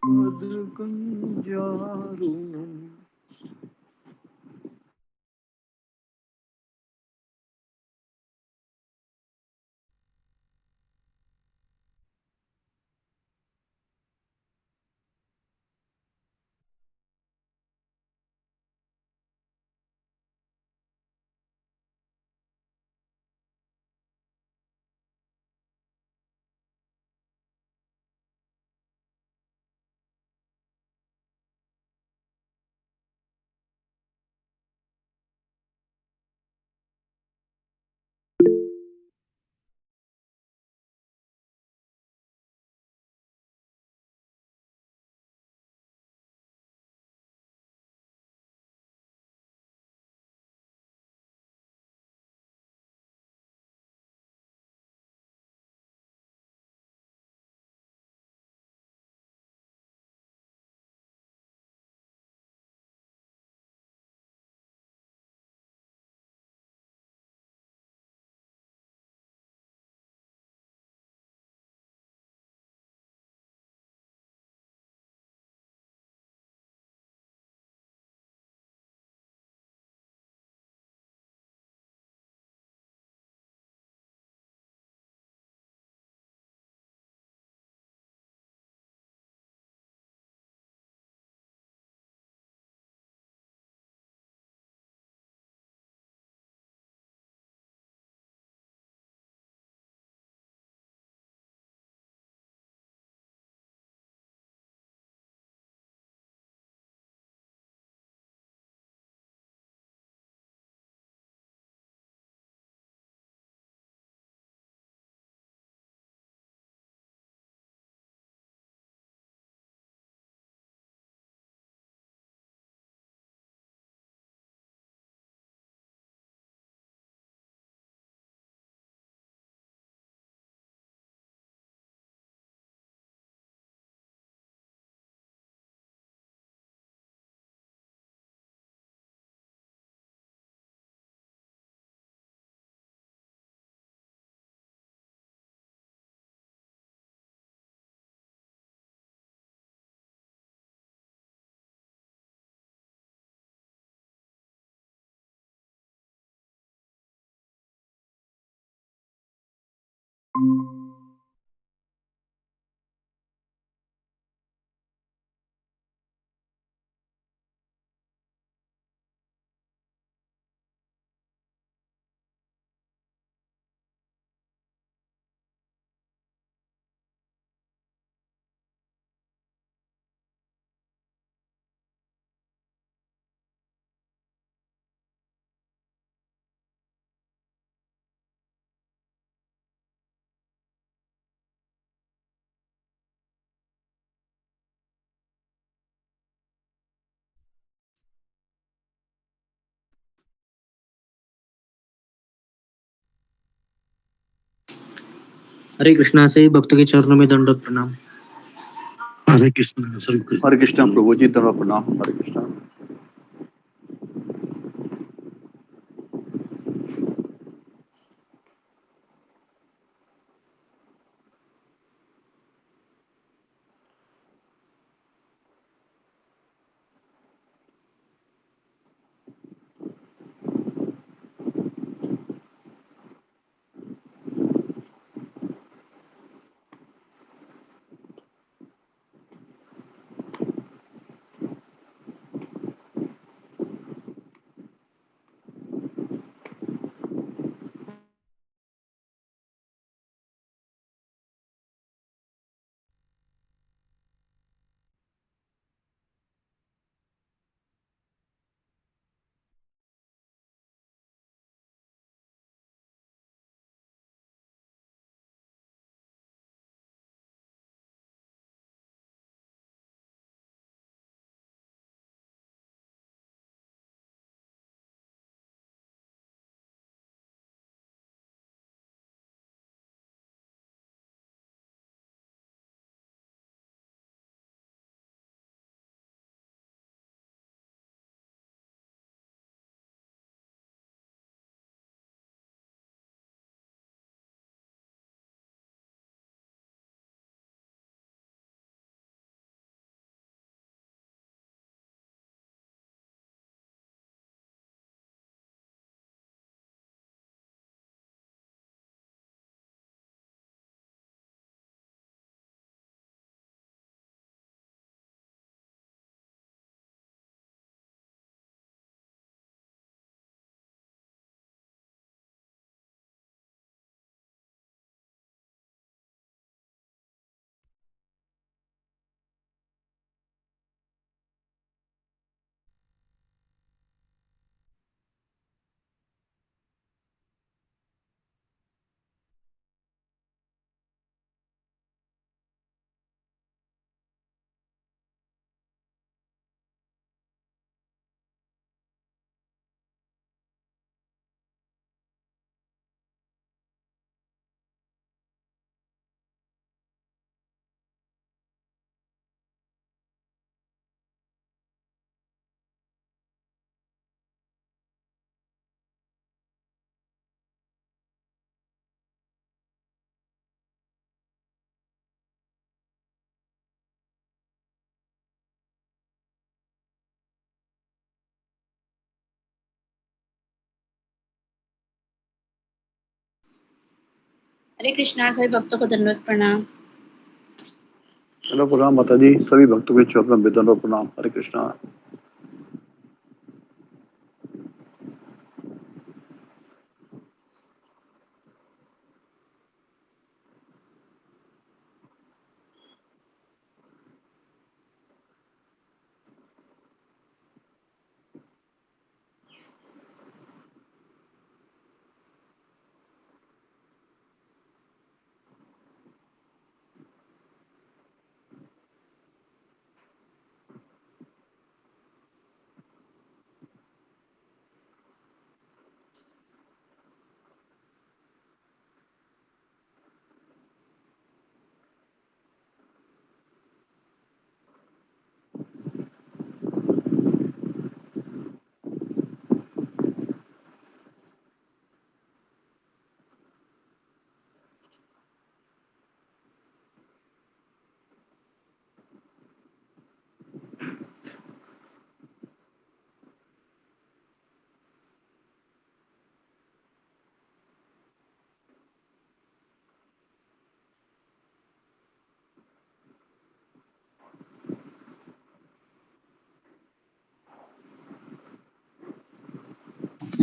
मदगञ्जारुणम् हरे कृष्णा से भक्तों के चरणों में दंडवत प्रणाम। हरे कृष्ण हरे कृष्णा प्रभु जी, दंडवत प्रणाम। हरे कृष्णा। हरे कृष्णा सभी भक्तों को दंडवत प्रणाम। हेलो प्रणाम माता जी, सभी भक्तों के चरणों में दंडवत प्रणाम। हरे कृष्णा।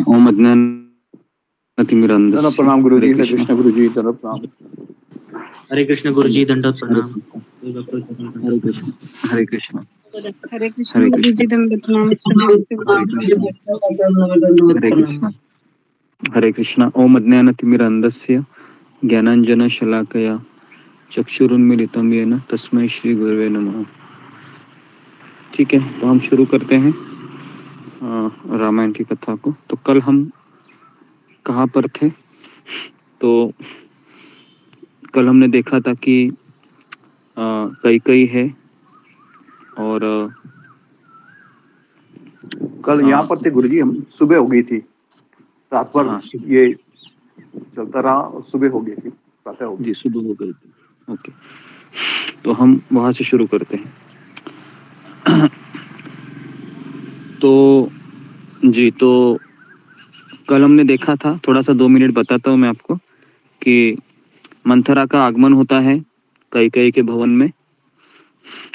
ओम अज्ञानतिमिरन्धस्य दंडवत प्रणाम गुरु हरे जी। हरे कृष्ण कृष्ण गुरु जी, दंडवत प्रणाम। हरे कृष्ण गुरु जी दंडवत हरे प्रणाम। सभी भक्तों के चरणों में हरे दंडवत कृष्ण हरे कृष्ण हरे कृष्ण हरे गुरु जी कृष्ण दंडवत प्रणाम सभी भक्तों हरे को। कृष्ण हरे कृष्ण। ओम अज्ञानतिमिरन्धस्य ज्ञानाञ्जनशलाकया चक्षुरुन्मीलितं येन तस्मै श्री गुरुवे नमः। ठीक है, तो हम शुरू करते हैं रामायण की कथा को। तो कल हम कहाँ पर थे? तो कल हमने देखा था कि कैकेयी है और कल यहाँ पर थे गुरु जी, हम सुबह हो गई थी, रात भर हाँ ये चलता रहा और सुबह हो गई थी, प्रातः हो गई। जी सुबह हो गई थी। ओके, तो हम वहां से शुरू करते हैं। तो जी, तो कल हमने देखा था, थोड़ा सा 2 मिनट बताता हूँ मैं आपको, कि मंथरा का आगमन होता है कैकेयी के भवन में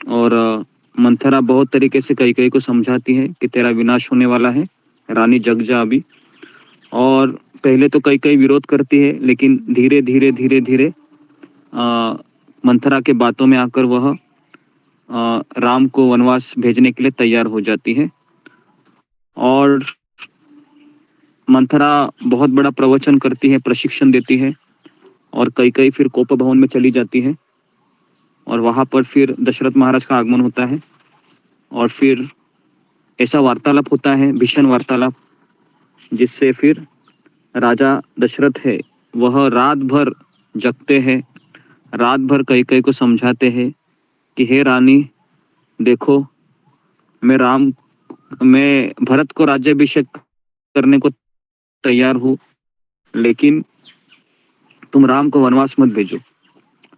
और मंथरा बहुत तरीके से कैकेयी को समझाती है कि तेरा विनाश होने वाला है, रानी जग जा अभी। और पहले तो कैकेयी विरोध करती है, लेकिन धीरे धीरे धीरे धीरे मंथरा के बातों में आकर वह राम को वनवास भेजने के लिए तैयार हो जाती है। और मंथरा बहुत बड़ा प्रवचन करती है, प्रशिक्षण देती है, और कैकेयी फिर कोप भवन में चली जाती है और वहां पर फिर दशरथ महाराज का आगमन होता है। और फिर ऐसा वार्तालाप होता है, भीषण वार्तालाप, जिससे फिर राजा दशरथ है वह रात भर जगते हैं, रात भर कैकेयी को समझाते हैं कि हे रानी देखो, मैं भरत को राज्याभिषेक करने को तैयार हूँ, लेकिन तुम राम को वनवास मत भेजो।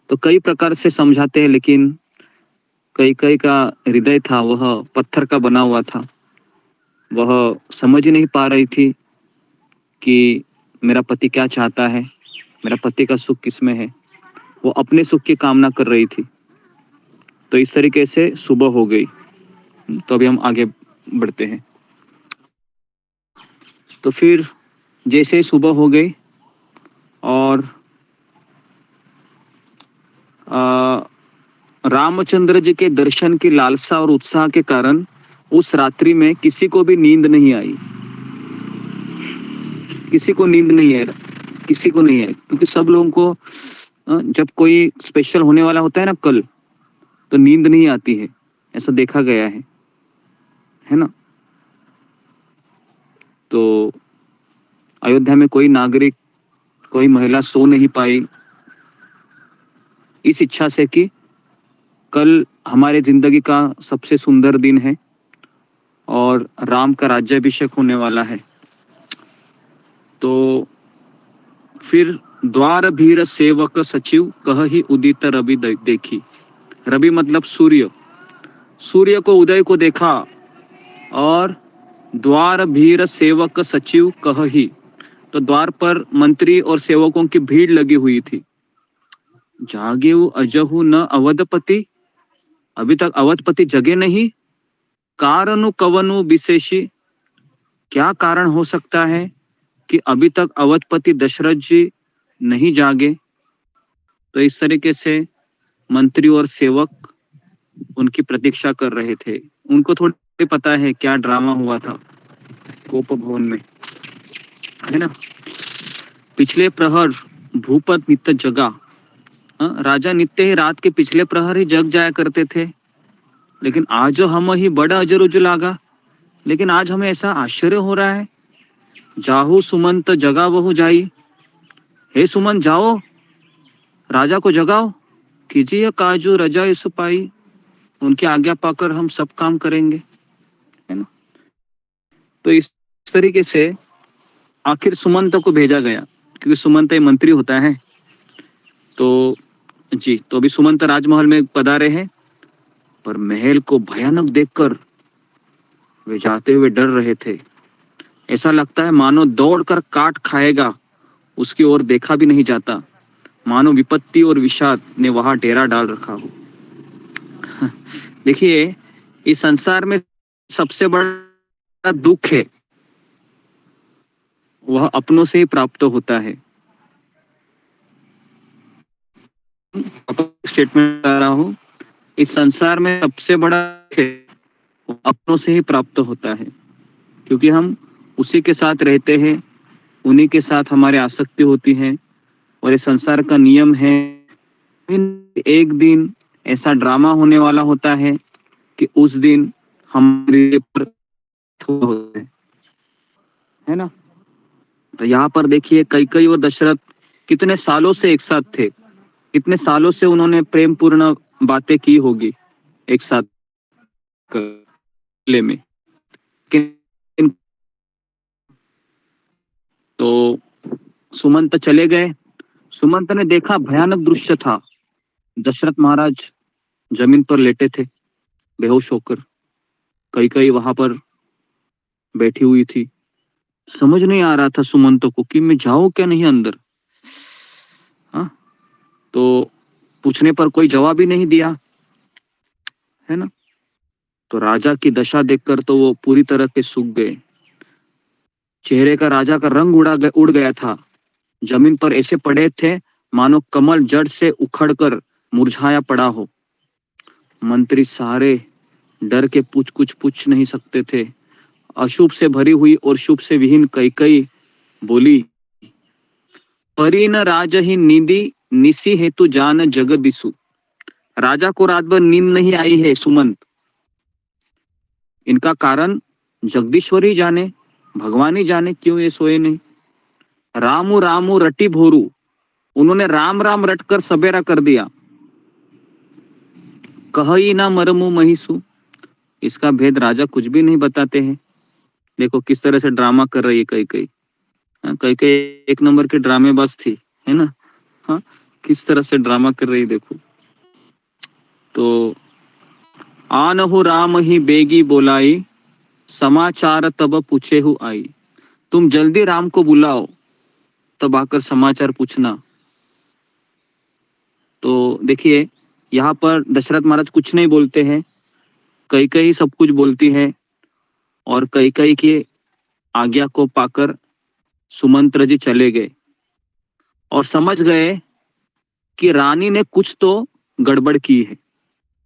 तो कई प्रकार से समझाते हैं, लेकिन कैकेयी का हृदय था वह पत्थर का बना हुआ था। वह समझ ही नहीं पा रही थी कि मेरा पति क्या चाहता है, मेरा पति का सुख किसमें है। वो अपने सुख की कामना कर रही थी। तो इस तरीके से सुबह हो गई। तो अभी हम आगे बढ़ते हैं। तो फिर जैसे ही सुबह हो गई और रामचंद्र जी के दर्शन की लालसा और उत्साह के कारण उस रात्रि में किसी को भी नींद नहीं आई। किसी को नींद नहीं आई, किसी को नहीं आई, क्योंकि सब लोगों को जब कोई स्पेशल होने वाला होता है ना कल, तो नींद नहीं आती है, ऐसा देखा गया है ना। तो अयोध्या में कोई नागरिक, कोई महिला सो नहीं पाई, इस इच्छा से कि कल हमारे जिंदगी का सबसे सुंदर दिन है और राम का राज्याभिषेक होने वाला है। तो फिर द्वार भीर सेवक सचिव कहि उदित रवि देखी। रवि मतलब सूर्य। सूर्य को उदय को देखा और द्वार भीर सेवक सचिव कहि, तो द्वार पर मंत्री और सेवकों की भीड़ लगी हुई थी। जागे अजहु न अवधपति, अभी तक अवधपति जगे नहीं। कारणु कवनु विशेषी, क्या कारण हो सकता है कि अभी तक अवधपति दशरथ जी नहीं जागे। तो इस तरीके से मंत्री और सेवक उनकी प्रतीक्षा कर रहे थे। उनको थोड़ी पता है क्या ड्रामा हुआ था कोप भवन में, है ना। पिछले प्रहर भूपत नित्य जगा, राजा नित्य ही रात के पिछले प्रहर ही जग जाया करते थे, लेकिन आज हम ही बड़ा अजरुज लागा। लेकिन आज हमें ऐसा आश्चर्य हो रहा है। जाहू सुमंत जगा बहु जाई, हे सुमंत जाओ राजा को जगाओ, कीजिए काजू रजा सुपाई, उनकी आज्ञा पाकर हम सब काम करेंगे, है ना। तो इस तरीके से आखिर सुमंत को भेजा गया, क्योंकि सुमंत एक मंत्री होता है। तो जी, तो अभी सुमंत राजमहल में पधारे हैं, पर महल को भयानक देखकर वे जाते हुए डर रहे थे। ऐसा लगता है मानो दौड़कर काट खाएगा, उसकी ओर देखा भी नहीं जाता, मानो विपत्ति और विषाद ने वहां डेरा डाल रखा हो। देखिए, इस संसार में सबसे बड़ा दुख है वह अपनों से ही प्राप्त होता है। स्टेटमेंट बता रहा हूं, इस संसार में सबसे बड़ा दुख है वो अपनों से ही प्राप्त होता है, क्योंकि हम उसी के साथ रहते हैं, उन्हीं के साथ हमारी आसक्ति होती है। और ये संसार का नियम है, एक दिन ऐसा ड्रामा होने वाला होता है कि उस दिन हमारे पर होते हैं, है ना। तो यहाँ पर देखिए, कैकेयी और दशरथ कितने सालों से एक साथ थे, कितने सालों से उन्होंने प्रेम पूर्ण बातें की होगी एक साथ किले में। तो सुमंत चले गए। सुमंत ने देखा भयानक दृश्य था। दशरथ महाराज जमीन पर लेटे थे बेहोश होकर, कैकेयी वहां पर बैठी हुई थी। समझ नहीं आ रहा था सुमंत को कि मैं जाऊं क्या नहीं अंदर। हाँ, तो पूछने पर कोई जवाब ही नहीं दिया, है ना। तो राजा की दशा देखकर तो वो पूरी तरह से सूख गए। चेहरे का राजा का रंग उड़ गया था। जमीन पर ऐसे पड़े थे मानो कमल जड़ से उखड़कर मुरझाया पड़ा हो। मंत्री सारे डर के कुछ पूछ नहीं सकते थे। अशुभ से भरी हुई और शुभ से विहीन कैकेयी बोली, परी न राज ही नींदी निसी हेतु जान जगदीसु। राजा को रात भर नींद नहीं आई है सुमंत, इनका कारण जगदीश्वर ही जाने, भगवान ही जाने क्यों ये सोए नहीं। रामू रामू रटी भोरू, उन्होंने राम राम रटकर सबेरा कर दिया। कही ना मरमू महिसु, इसका भेद राजा कुछ भी नहीं बताते हैं। देखो किस तरह से ड्रामा कर रही है कैकेयी। कैकेयी एक नंबर की ड्रामेबाज थी, है ना। हाँ, किस तरह से ड्रामा कर रही देखो। तो आनहु राम ही बेगी बोलाई, समाचार तब पूछे हु आई। तुम जल्दी राम को बुलाओ, तब आकर समाचार पूछना। तो देखिए, यहाँ पर दशरथ महाराज कुछ नहीं बोलते हैं, कैकेयी सब कुछ बोलती है। और कैकेयी की आज्ञा को पाकर सुमंत्र जी चले गए और समझ गए कि रानी ने कुछ तो गड़बड़ की है,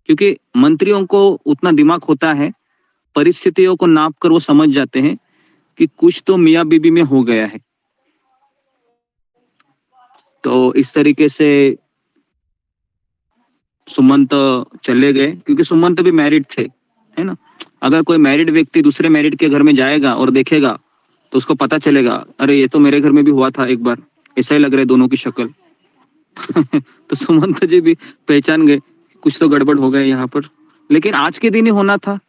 क्योंकि मंत्रियों को उतना दिमाग होता है, परिस्थितियों को नाप कर वो समझ जाते हैं कि कुछ तो मियाँ बीबी में हो गया है। तो इस तरीके से सुमंत चले गए, क्योंकि सुमंत भी मैरिड थे, है ना। अगर कोई मैरिड व्यक्ति दूसरे मैरिड के घर में जाएगा और देखेगा तो उसको पता चलेगा, अरे ये तो मेरे घर में भी हुआ था एक बार, ऐसा ही लग रहा है दोनों की शक्ल। तो सुमंत जी भी पहचान गए कुछ तो गड़बड़ हो गया यहाँ पर। लेकिन आज के दिन ही होना था,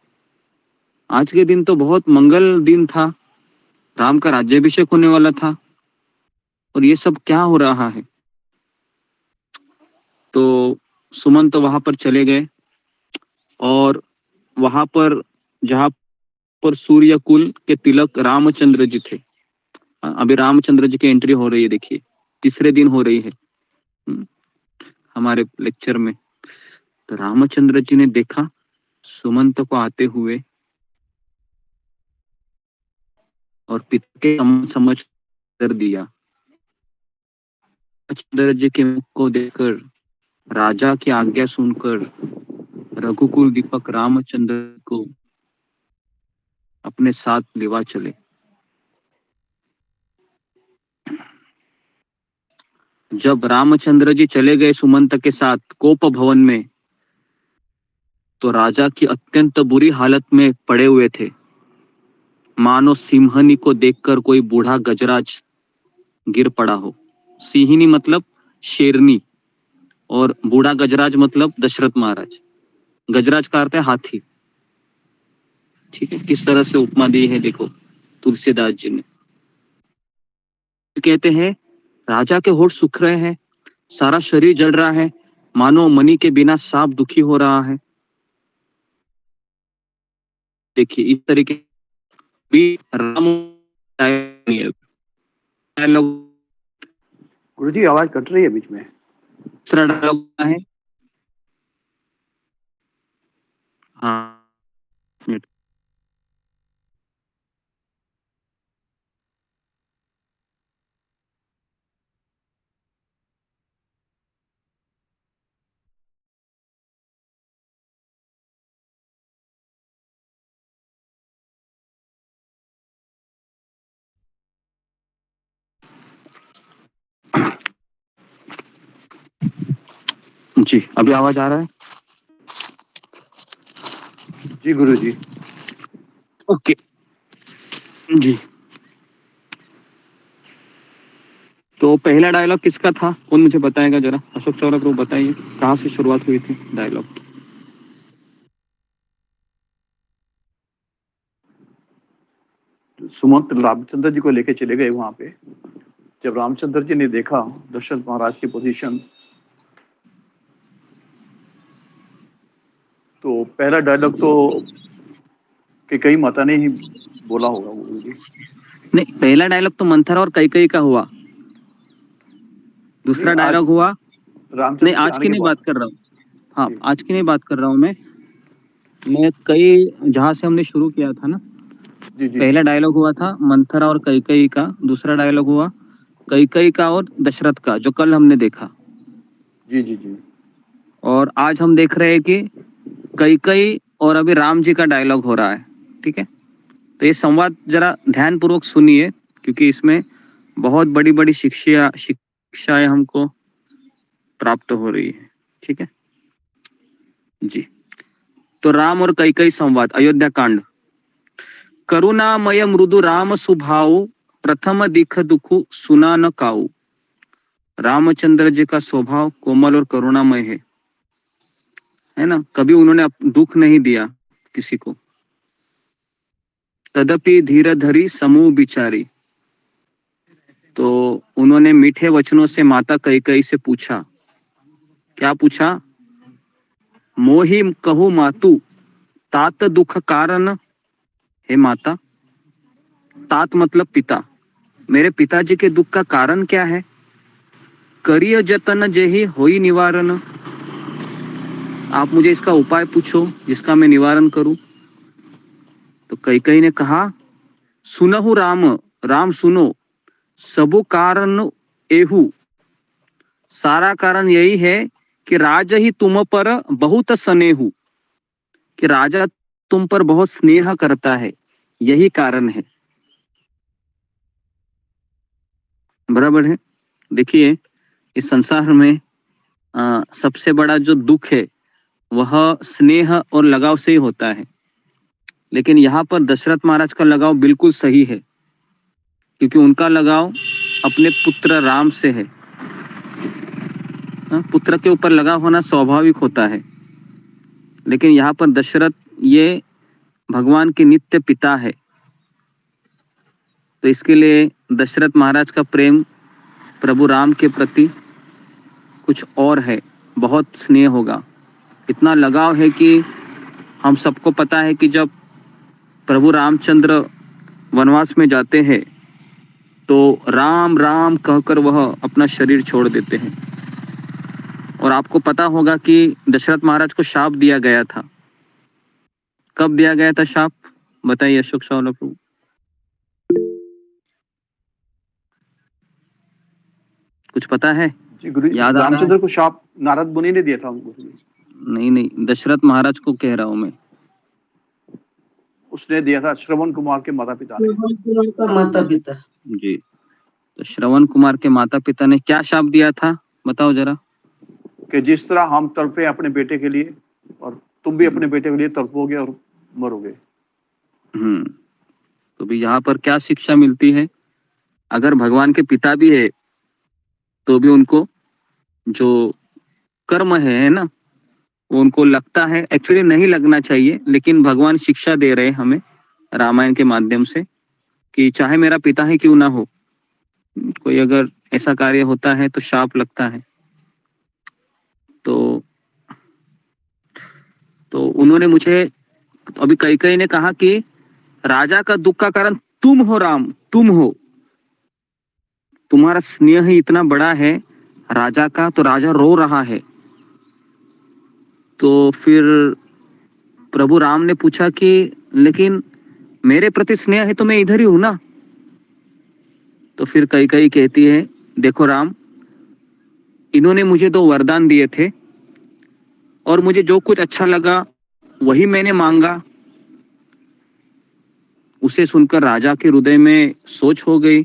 आज के दिन तो बहुत मंगल दिन था, राम का राज्याभिषेक होने वाला था, और ये सब क्या हो रहा है। तो सुमंत वहां पर चले गए, और वहां पर जहां पर सूर्य कुल के तिलक रामचंद्र जी थे। अभी रामचंद्र जी की एंट्री हो रही है, देखिए तीसरे दिन हो रही है। हमारे लेक्चर में। तो रामचंद्र जी ने देखा सुमंत को आते हुए और पिता के समझ कर दिया। रामचंद्र जी के मुख को देखकर, राजा की आज्ञा सुनकर रघुकुल दीपक रामचंद्र को अपने साथ लेवा चले। जब रामचंद्र जी चले गए सुमंत के साथ कोप भवन में, तो राजा की अत्यंत बुरी हालत में पड़े हुए थे, मानो सिंहनी को देखकर कोई बूढ़ा गजराज गिर पड़ा हो। सिंहनी मतलब शेरनी और बूढ़ा गजराज मतलब दशरथ महाराज। गजराज का अर्थ है हाथी। ठीक है, किस तरह से उपमा दी है देखो तुलसीदास जी ने। कहते हैं राजा के होठ सूख रहे हैं, सारा शरीर जल रहा है, मानो मणि के बिना सांप दुखी हो रहा है। देखिए इस तरीके भी राम डायलॉग, गुरुजी आवाज कट रही है बीच में। दूसरा डायलॉग है, हाँ जी, अभी आवाज आ रहा है? जी गुरुजी। ओके जी। तो पहला डायलॉग किसका था, कौन मुझे बताएगा जरा? अशोक चौरक को बताइए कहाँ से शुरुआत हुई थी डायलॉग की? सुमंत रामचंद्र जी को लेके चले गए वहां पे। जब रामचंद्र जी ने देखा दशरथ महाराज की पोजीशन, तो पहला डायलॉग तो कि कई माता ने ही बोला होगा गुरुजी। नहीं, पहला डायलॉग तो मंथरा और कैकेयी का हुआ। दूसरा डायलॉग हुआ, रामचंद्र नहीं आज की नहीं बात कर रहा हूँ, हाँ आज की नहीं बात कर रहा हूँ मैं कई जहाँ से हमने शुरू किया था ना, जी जी। पहला डायलॉग हुआ था मंथरा और कैकेयी का, दूसरा डायलॉग हुआ कैकेयी का और दशरथ का, जो कल हमने देखा। जी जी जी। और आज हम देख रहे हैं कि कैकेयी और अभी राम जी का डायलॉग हो रहा है। ठीक है, तो ये संवाद जरा ध्यान पूर्वक सुनिए, क्योंकि इसमें बहुत बड़ी बड़ी शिक्षाएं हमको प्राप्त हो रही है। ठीक है जी। तो राम और कैकेयी संवाद, अयोध्या कांड। करुणामय मृदु राम सुभाव, प्रथम दिख दुख सुना न काऊ। रामचंद्र जी का स्वभाव कोमल और करुणामय है ना, कभी उन्होंने दुख नहीं दिया किसी को। तदपि धीर धरी समूह बिचारी, तो उन्होंने मीठे वचनों से माता कैकेयी से पूछा, क्या पूछा? मोहि कहू मातु तात दुख कारण। हे माता, तात मतलब पिता, मेरे पिताजी के दुख का कारण क्या है? करिय जतन जेहि होई निवारण, आप मुझे इसका उपाय पूछो जिसका मैं निवारण करूं। तो कैकेयी ने कहा, सुनहु राम, राम सुनो, सबु कारण एहु, सारा कारण यही है कि राजा ही तुम पर बहुत स्नेहु, कि राजा तुम पर बहुत स्नेह करता है, यही कारण है। बराबर है। देखिए इस संसार में सबसे बड़ा जो दुख है वह स्नेह और लगाव से ही होता है, लेकिन यहाँ पर दशरथ महाराज का लगाव बिल्कुल सही है, क्योंकि उनका लगाव अपने पुत्र राम से है। पुत्र के ऊपर लगाव होना स्वाभाविक होता है, लेकिन यहाँ पर दशरथ ये भगवान के नित्य पिता है, तो इसके लिए दशरथ महाराज का प्रेम प्रभु राम के प्रति कुछ और है, बहुत स्नेह होगा। इतना लगाव है कि हम सबको पता है कि जब प्रभु रामचंद्र वनवास में जाते हैं तो राम राम कहकर वह अपना शरीर छोड़ देते हैं, और आपको पता होगा कि दशरथ महाराज को शाप दिया गया था। कब दिया गया था शाप? बताइए अशोक शाह प्रभु। कुछ पता है? जी गुरु जी, याद आ रहा है? रामचंद्र को शाप नारद मुनि ने दिया था गुरु जी। नहीं, दशरथ महाराज को कह रहा हूं मैं। उसने दिया था श्रवण कुमार के माता पिता ने। माता पिता जी, तो श्रवण कुमार के माता पिता ने क्या शाप दिया था, बताओ जरा। कि जिस तरह हम तड़पे अपने बेटे के लिए, और तुम भी अपने बेटे के लिए तड़पोगे और मरोगे। तो भी यहाँ पर क्या शिक्षा मिलती है? अगर भगवान के पिता भी है तो भी उनको जो कर्म है ना, वो उनको लगता है, एक्चुअली नहीं लगना चाहिए, लेकिन भगवान शिक्षा दे रहे हैं हमें रामायण के माध्यम से कि चाहे मेरा पिता ही क्यों ना हो, कोई अगर ऐसा कार्य होता है तो शाप लगता है। तो उन्होंने मुझे, अभी कई ने कहा कि राजा का दुख का कारण तुम हो राम, तुम हो, तुम्हारा स्नेह ही इतना बड़ा है राजा का, तो राजा रो रहा है। तो फिर प्रभु राम ने पूछा कि लेकिन मेरे प्रति स्नेह है तो मैं इधर ही हूं ना। तो फिर कई कहती है, देखो राम, इन्होंने मुझे 2 वरदान दिए थे और मुझे जो कुछ अच्छा लगा वही मैंने मांगा। उसे सुनकर राजा के हृदय में सोच हो गई,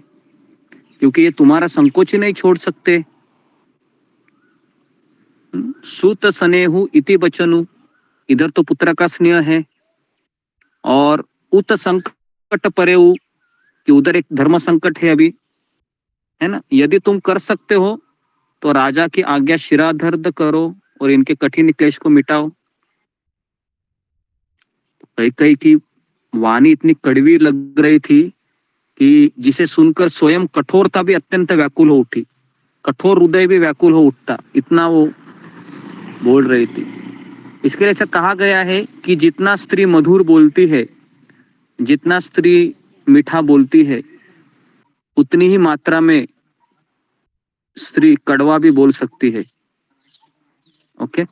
क्योंकि ये तुम्हारा संकोच ही नहीं छोड़ सकते। सुत स्नेहु इति बचनु, इधर तो पुत्र का स्नेह है, और उत संकट परेउ, कि उधर एक धर्म संकट है अभी, है ना। यदि तुम कर सकते हो तो राजा की आज्ञा शिराधर्द करो और इनके कठिन क्लेश को मिटाओ। कई की वाणी इतनी कड़वी लग रही थी कि जिसे सुनकर स्वयं कठोरता भी अत्यंत व्याकुल हो उठी, कठोर हृदय भी व्याकुल हो उठता, इतना वो बोल रही थी। इसके लिए ऐसा कहा गया है कि जितना स्त्री मधुर बोलती है, जितना स्त्री मीठा बोलती है, उतनी ही मात्रा में स्त्री कड़वा भी बोल सकती है। ओके,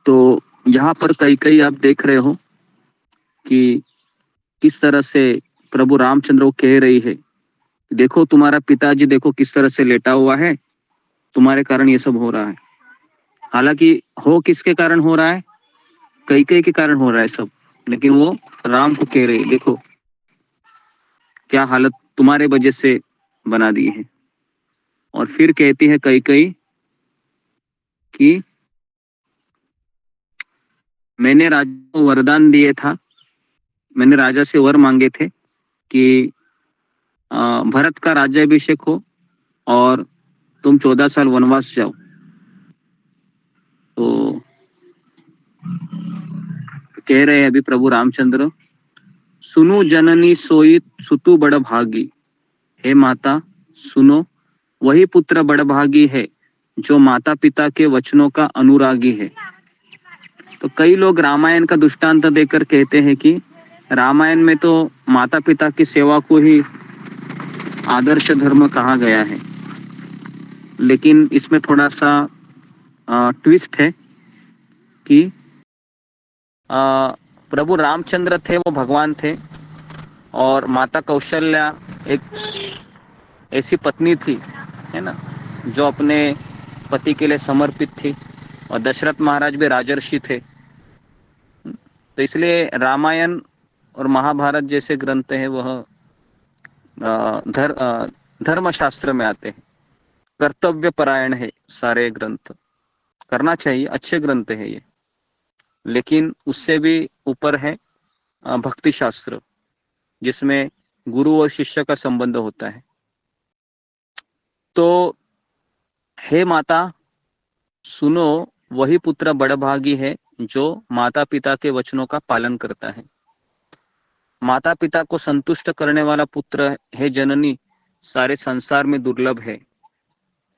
तो यहाँ पर कई आप देख रहे हो कि किस तरह से प्रभु रामचंद्र को कह रही है, देखो तुम्हारा पिताजी देखो किस तरह से लेटा हुआ है, तुम्हारे कारण ये सब हो रहा है। हालांकि हो किसके कारण हो रहा है? कई के कारण हो रहा है सब, लेकिन वो राम को कह रही है, देखो क्या हालत तुम्हारे वजह से बना दी है। और फिर कहती है कई कि मैंने राजा को वरदान दिए था, मैंने राजा से वर मांगे थे कि भरत का राज्याभिषेक हो और तुम 14 साल वनवास जाओ। तो कह रहे हैं अभी प्रभु रामचंद्र, सुनो जननी सोई सुतु बड़ भागी, हे माता सुनो, वही पुत्र बड़ भागी है जो माता पिता के वचनों का अनुरागी है। तो कई लोग रामायण का दृष्टांत देकर कहते हैं कि रामायण में तो माता पिता की सेवा को ही आदर्श धर्म कहा गया है, लेकिन इसमें थोड़ा सा ट्विस्ट है कि प्रभु रामचंद्र थे, वो भगवान थे, और माता कौशल्या एक ऐसी पत्नी थी, है ना, जो अपने पति के लिए समर्पित थी, और दशरथ महाराज भी राजर्षि थे। तो इसलिए रामायण और महाभारत जैसे ग्रंथ है वह धर्मशास्त्र में आते हैं, कर्तव्य परायण है सारे ग्रंथ, करना चाहिए, अच्छे ग्रंथ है ये। लेकिन उससे भी ऊपर है भक्ति शास्त्र, जिसमें गुरु और शिष्य का संबंध होता है। तो हे माता सुनो, वही पुत्र बड़भागी है जो माता पिता के वचनों का पालन करता है। माता पिता को संतुष्ट करने वाला पुत्र है जननी, सारे संसार में दुर्लभ है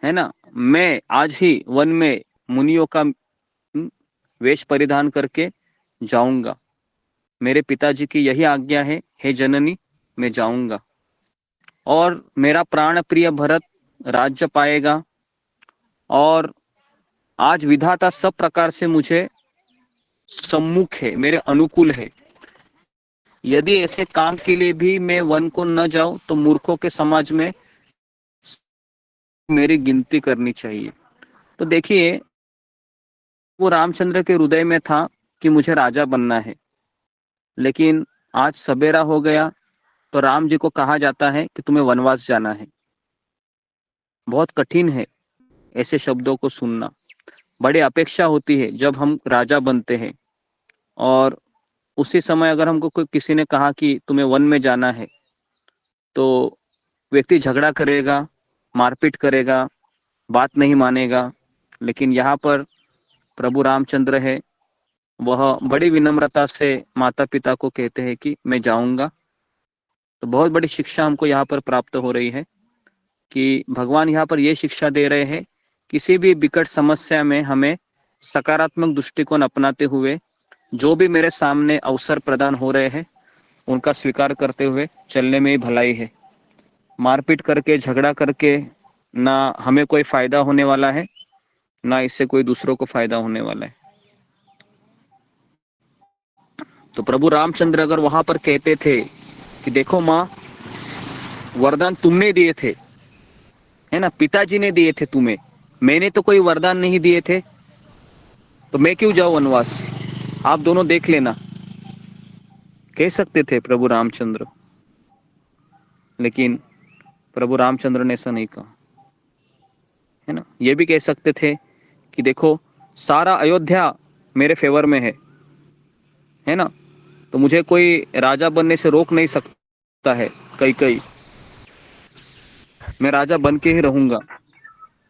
ना। मैं आज ही वन में मुनियों का वेश परिधान करके जाऊंगा, मेरे पिताजी की यही आज्ञा है, हे जननी मैं जाऊंगा, और मेरा प्राण प्रिय भरत राज्य पाएगा, और आज विधाता सब प्रकार से मुझे सम्मुख है, मेरे अनुकूल है। यदि ऐसे काम के लिए भी मैं वन को न जाऊं तो मूर्खों के समाज में मेरी गिनती करनी चाहिए। तो देखिए, वो रामचंद्र के हृदय में था कि मुझे राजा बनना है, लेकिन आज सवेरा हो गया तो राम जी को कहा जाता है कि तुम्हें वनवास जाना है। बहुत कठिन है ऐसे शब्दों को सुनना। बड़ी अपेक्षा होती है जब हम राजा बनते हैं, और उसी समय अगर हमको कोई किसी ने कहा कि तुम्हें वन में जाना है, तो व्यक्ति झगड़ा करेगा, मारपीट करेगा, बात नहीं मानेगा। लेकिन यहाँ पर प्रभु रामचंद्र है, वह बड़ी विनम्रता से माता पिता को कहते हैं कि मैं जाऊंगा। तो बहुत बड़ी शिक्षा हमको यहाँ पर प्राप्त हो रही है कि भगवान यहाँ पर यह शिक्षा दे रहे हैं, किसी भी विकट समस्या में हमें सकारात्मक दृष्टिकोण अपनाते हुए जो भी मेरे सामने अवसर प्रदान हो रहे हैं उनका स्वीकार करते हुए चलने में ही भलाई है। मारपीट करके, झगड़ा करके ना हमें कोई फायदा होने वाला है, ना इससे कोई दूसरों को फायदा होने वाला है। तो प्रभु रामचंद्र अगर वहां पर कहते थे कि देखो माँ, वरदान तुमने दिए थे, है ना, पिताजी ने दिए थे तुम्हें, मैंने तो कोई वरदान नहीं दिए थे, तो मैं क्यों जाऊं वनवास, आप दोनों देख लेना, कह सकते थे प्रभु रामचंद्र। लेकिन प्रभु रामचंद्र ने ऐसा नहीं कहा, है ना। ये भी कह सकते थे कि देखो, सारा अयोध्या मेरे फेवर में है ना, तो मुझे कोई राजा बनने से रोक नहीं सकता है, कई मैं राजा बन के ही रहूंगा,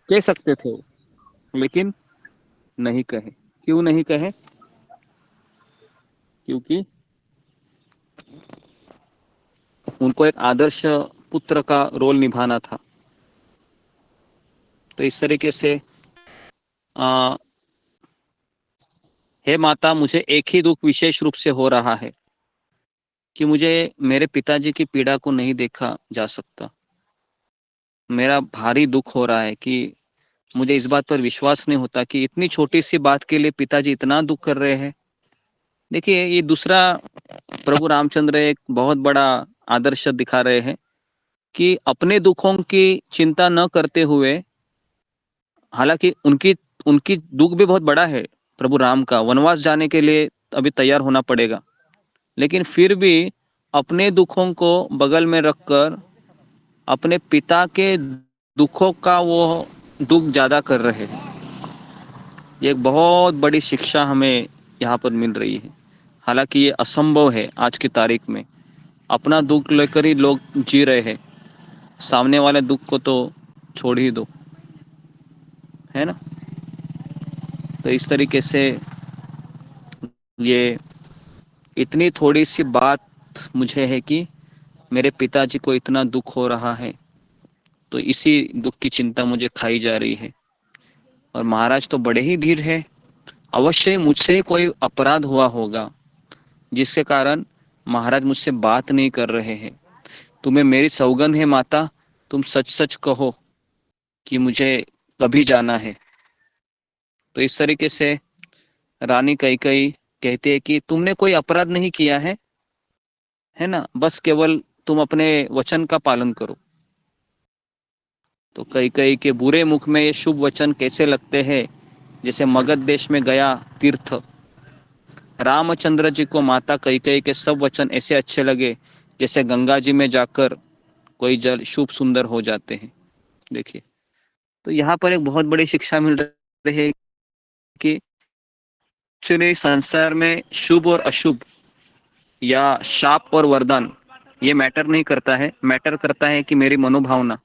कह सकते थे। लेकिन नहीं कहे। क्यों नहीं कहे? क्योंकि उनको एक आदर्श पुत्र का रोल निभाना था। तो इस तरीके से हे माता, मुझे एक ही दुख विशेष रूप से हो रहा है कि मुझे मेरे पिताजी की पीड़ा को नहीं देखा जा सकता। मेरा भारी दुख हो रहा है कि मुझे इस बात पर विश्वास नहीं होता कि इतनी छोटी सी बात के लिए पिताजी इतना दुख कर रहे हैं। देखिए, ये दूसरा प्रभु रामचंद्र एक बहुत बड़ा आदर्श दिखा रहे हैं कि अपने दुखों की चिंता न करते हुए, हालांकि उनकी उनकी दुख भी बहुत बड़ा है, प्रभु राम का वनवास जाने के लिए अभी तैयार होना पड़ेगा, लेकिन फिर भी अपने दुखों को बगल में रखकर अपने पिता के दुखों का वो दुख ज्यादा कर रहे हैं। ये एक बहुत बड़ी शिक्षा हमें यहाँ पर मिल रही है। हालांकि ये असंभव है आज की तारीख में, अपना दुख लेकर ही लोग जी रहे हैं, सामने वाले दुख को तो छोड़ ही दो, है ना। तो इस तरीके से ये इतनी थोड़ी सी बात मुझे है कि मेरे पिताजी को इतना दुख हो रहा है, तो इसी दुख की चिंता मुझे खाई जा रही है। और महाराज तो बड़े ही धीर है, अवश्य मुझसे कोई अपराध हुआ होगा जिसके कारण महाराज मुझसे बात नहीं कर रहे हैं। तुम्हें मेरी सौगंध है माता, तुम सच सच कहो कि मुझे कभी जाना है। तो इस तरीके से रानी कैकेयी कहती है कि तुमने कोई अपराध नहीं किया है ना, बस केवल तुम अपने वचन का पालन करो। तो कैकेयी के बुरे मुख में ये शुभ वचन कैसे लगते हैं, जैसे मगध देश में गया तीर्थ, रामचंद्र जी को माता कैकेयी के सब वचन ऐसे अच्छे लगे जैसे गंगा जी में जाकर कोई जल शुभ सुंदर हो जाते हैं। देखिए, तो यहाँ पर एक बहुत बड़ी शिक्षा मिल रही है कि एक्चुअली संसार में शुभ और अशुभ या शाप और वरदान ये मैटर नहीं करता है, मैटर करता है कि मेरी मनोभावना,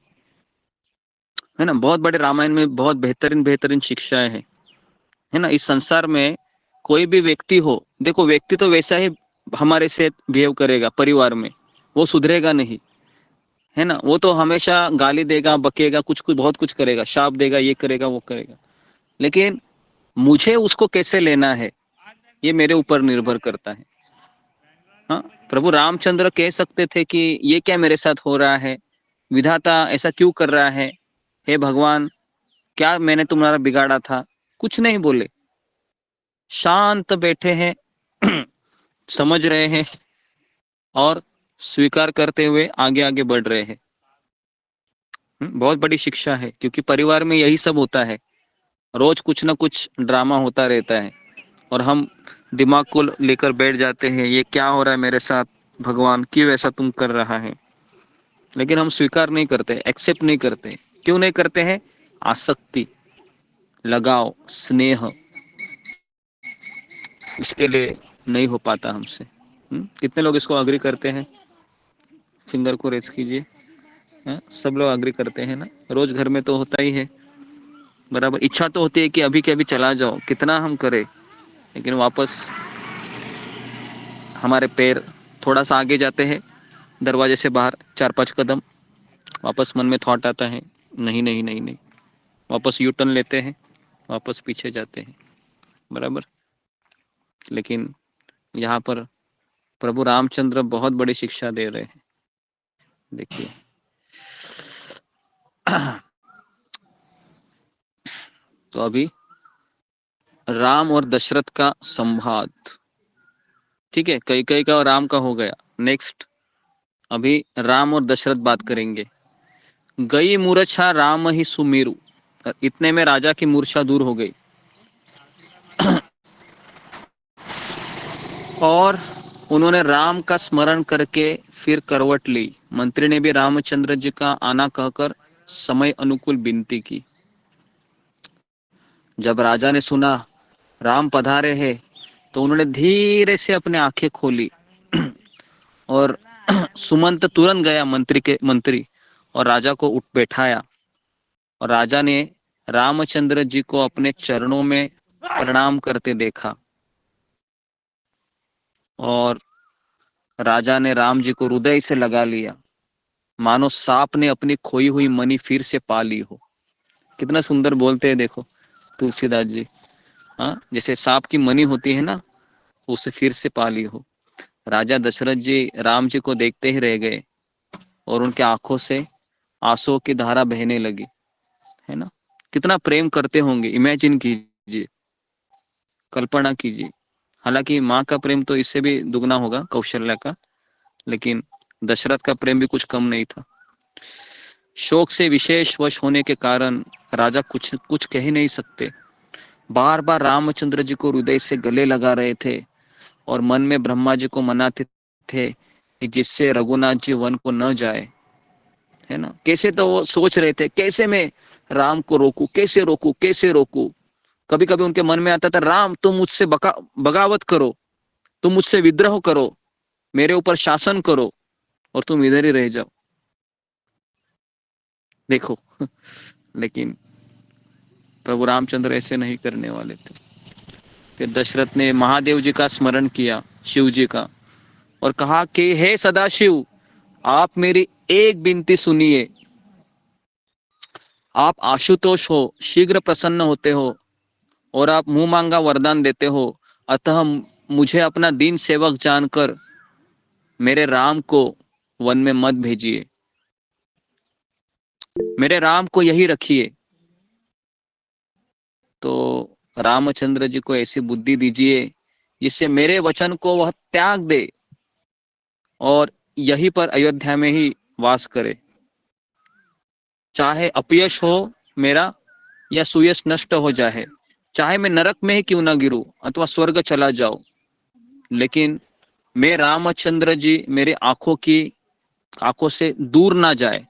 है ना। बहुत बड़े रामायण में बहुत बेहतरीन शिक्षाएं हैं, है ना। इस संसार में कोई भी व्यक्ति हो, देखो व्यक्ति तो वैसा ही हमारे से बिहेव करेगा, परिवार में वो सुधरेगा नहीं, है ना। वो तो हमेशा गाली देगा, बकेगा, कुछ कुछ बहुत कुछ करेगा, शाप देगा, ये करेगा वो करेगा। लेकिन मुझे उसको कैसे लेना है ये मेरे ऊपर निर्भर करता है। हाँ, प्रभु रामचंद्र कह सकते थे कि ये क्या मेरे साथ हो रहा है, विधाता ऐसा क्यों कर रहा है, हे भगवान क्या मैंने तुम्हारा बिगाड़ा था, कुछ नहीं बोले, शांत बैठे हैं, समझ रहे हैं और स्वीकार करते हुए आगे आगे बढ़ रहे हैं। बहुत बड़ी शिक्षा है, क्योंकि परिवार में यही सब होता है, रोज कुछ ना कुछ ड्रामा होता रहता है और हम दिमाग को लेकर बैठ जाते हैं, ये क्या हो रहा है मेरे साथ, भगवान क्यों ऐसा तुम कर रहा है। लेकिन हम स्वीकार नहीं करते, एक्सेप्ट नहीं करते। क्यों नहीं करते हैं? आसक्ति, लगाव, स्नेह, इसके लिए नहीं हो पाता हमसे। कितने लोग इसको अग्री करते हैं? फिंगर को रेज कीजिए। सब लोग अग्री करते हैं ना, रोज घर में तो होता ही है। बराबर इच्छा तो होती है कि अभी के अभी चला जाओ, कितना हम करें, लेकिन वापस हमारे पैर थोड़ा सा आगे जाते हैं, दरवाजे से बाहर 4-5 कदम, वापस मन में थॉट आता है, नहीं नहीं नहीं नहीं, वापस यू टर्न लेते हैं, वापस पीछे जाते हैं। बराबर। लेकिन यहाँ पर प्रभु रामचंद्र बहुत बड़ी शिक्षा दे रहे हैं। देखिए, तो अभी राम और दशरथ का संवाद, ठीक है, कैकेयी का और राम का हो गया। नेक्स्ट अभी राम और दशरथ बात करेंगे। गई मूर्छा राम ही सुमेरु, इतने में राजा की मूर्छा दूर हो गई और उन्होंने राम का स्मरण करके फिर करवट ली। मंत्री ने भी रामचंद्र जी का आना कहकर समय अनुकूल विनती की। जब राजा ने सुना राम पधारे हैं, तो उन्होंने धीरे से अपने आंखें खोली और सुमंत तुरंत गया मंत्री और राजा को उठ बैठाया और राजा ने रामचंद्र जी को अपने चरणों में प्रणाम करते देखा और राजा ने राम जी को हृदय से लगा लिया, मानो सांप ने अपनी खोई हुई मणि फिर से पा ली हो। कितना सुंदर बोलते हैं देखो तुलसीदास जी। हाँ, जैसे सांप की मणि होती है ना, उसे फिर से पा ली हो। राजा दशरथ जी राम जी को देखते ही रह गए और उनके आंखों से आंसुओं की धारा बहने लगी, है ना। कितना प्रेम करते होंगे, इमेजिन कीजिए, कल्पना कीजिए। हालांकि माँ का प्रेम तो इससे भी दुगना होगा, कौशल्या का, लेकिन दशरथ का प्रेम भी कुछ कम नहीं था। शोक से विशेष वश होने के कारण राजा कुछ कह ही नहीं सकते। बार बार रामचंद्र जी को हृदय से गले लगा रहे थे और मन में ब्रह्मा जी को मनाते थे कि जिससे रघुनाथ जी वन को न जाए, है ना। कैसे तो वो सोच रहे थे, कैसे मैं राम को रोकूं, कैसे रोकूं, कैसे रोकूं। कभी कभी उनके मन में आता था, राम तुम मुझसे बगावत करो, तुम मुझसे विद्रोह करो, मेरे ऊपर शासन करो और तुम इधर ही रह जाओ। देखो लेकिन प्रभु रामचंद्र ऐसे नहीं करने वाले थे। फिर दशरथ ने महादेव जी का स्मरण किया, शिव जी का, और कहा कि हे सदाशिव, आप मेरी एक विनती सुनिए। आप आशुतोष हो, शीघ्र प्रसन्न होते हो और आप मुंह मांगा वरदान देते हो, अतः मुझे अपना दीन सेवक जानकर मेरे राम को वन में मत भेजिए, मेरे राम को यही रखिए। तो रामचंद्र जी को ऐसी बुद्धि दीजिए जिससे मेरे वचन को वह त्याग दे और यहीं पर अयोध्या में ही वास करे। चाहे अपयश हो मेरा या सुयश नष्ट हो जाए, चाहे मैं नरक में ही क्यों ना गिरूं अथवा स्वर्ग चला जाऊं, लेकिन मैं रामचंद्र जी मेरे आंखों से दूर ना जाए,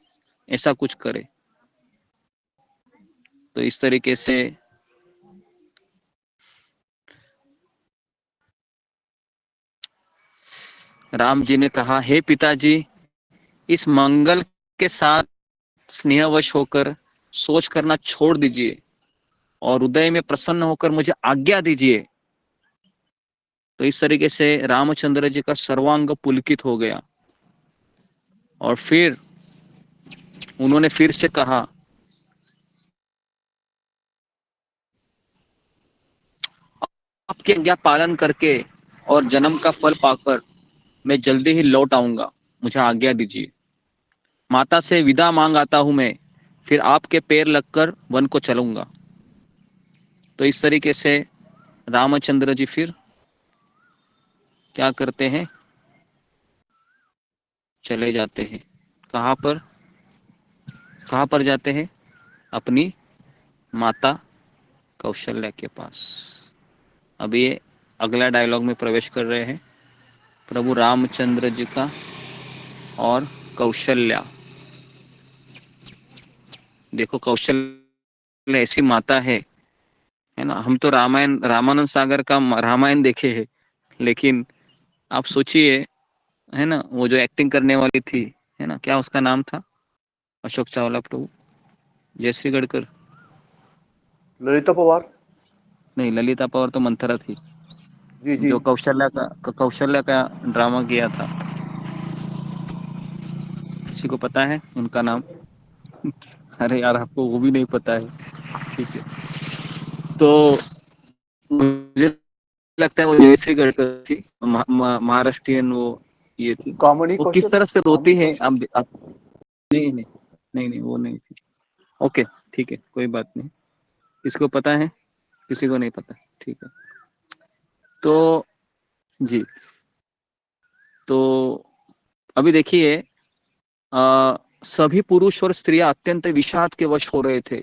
ऐसा कुछ करे। तो इस तरीके से राम जी ने कहा, हे पिताजी, इस मंगल के साथ स्नेहवश होकर सोच करना छोड़ दीजिए और हृदय में प्रसन्न होकर मुझे आज्ञा दीजिए। तो इस तरीके से रामचंद्र जी का सर्वांग पुलकित हो गया और फिर उन्होंने फिर से कहा, आपकी आज्ञा पालन करके और जन्म का फल पाकर मैं जल्दी ही लौट आऊंगा, मुझे आज्ञा दीजिए। माता से विदा मांग आता हूं मैं, फिर आपके पैर लगकर वन को चलूंगा। तो इस तरीके से रामचंद्र जी फिर क्या करते हैं, चले जाते हैं। कहाँ पर, कहाँ पर जाते हैं? अपनी माता कौशल्या के पास। अब ये अगला डायलॉग में प्रवेश कर रहे हैं, प्रभु रामचंद्र जी का और कौशल्या। देखो कौशल्या ऐसी माता है ना। हम तो रामायण, रामानंद सागर का रामायण देखे हैं, लेकिन आप सोचिए, है ना, वो जो एक्टिंग करने वाली थी, है ना, क्या उसका नाम था? अशोक चावला प्रभु, जयश्री गडकर, ललिता पवार। नहीं ललिता पवार तो मंथरा थी। जी जी। जो कौशल्या का ड्रामा किया था, किसी को पता है उनका नाम? अरे यार, आपको वो भी नहीं पता है, ठीक है। तो मुझे लगता है वो जयश्री गडकर थी, महाराष्ट्रियन वो ये थी। कामनी वो किस कौशल। तरह से रोती कामनी है, कौशल। आप नहीं नहीं नहीं नहीं, वो नहीं थी। ओके ठीक है, कोई बात नहीं। किसको पता है? किसी को नहीं पता, ठीक है। तो जी, तो अभी देखिए, सभी पुरुष और स्त्रियां अत्यंत विषाद के वश हो रहे थे।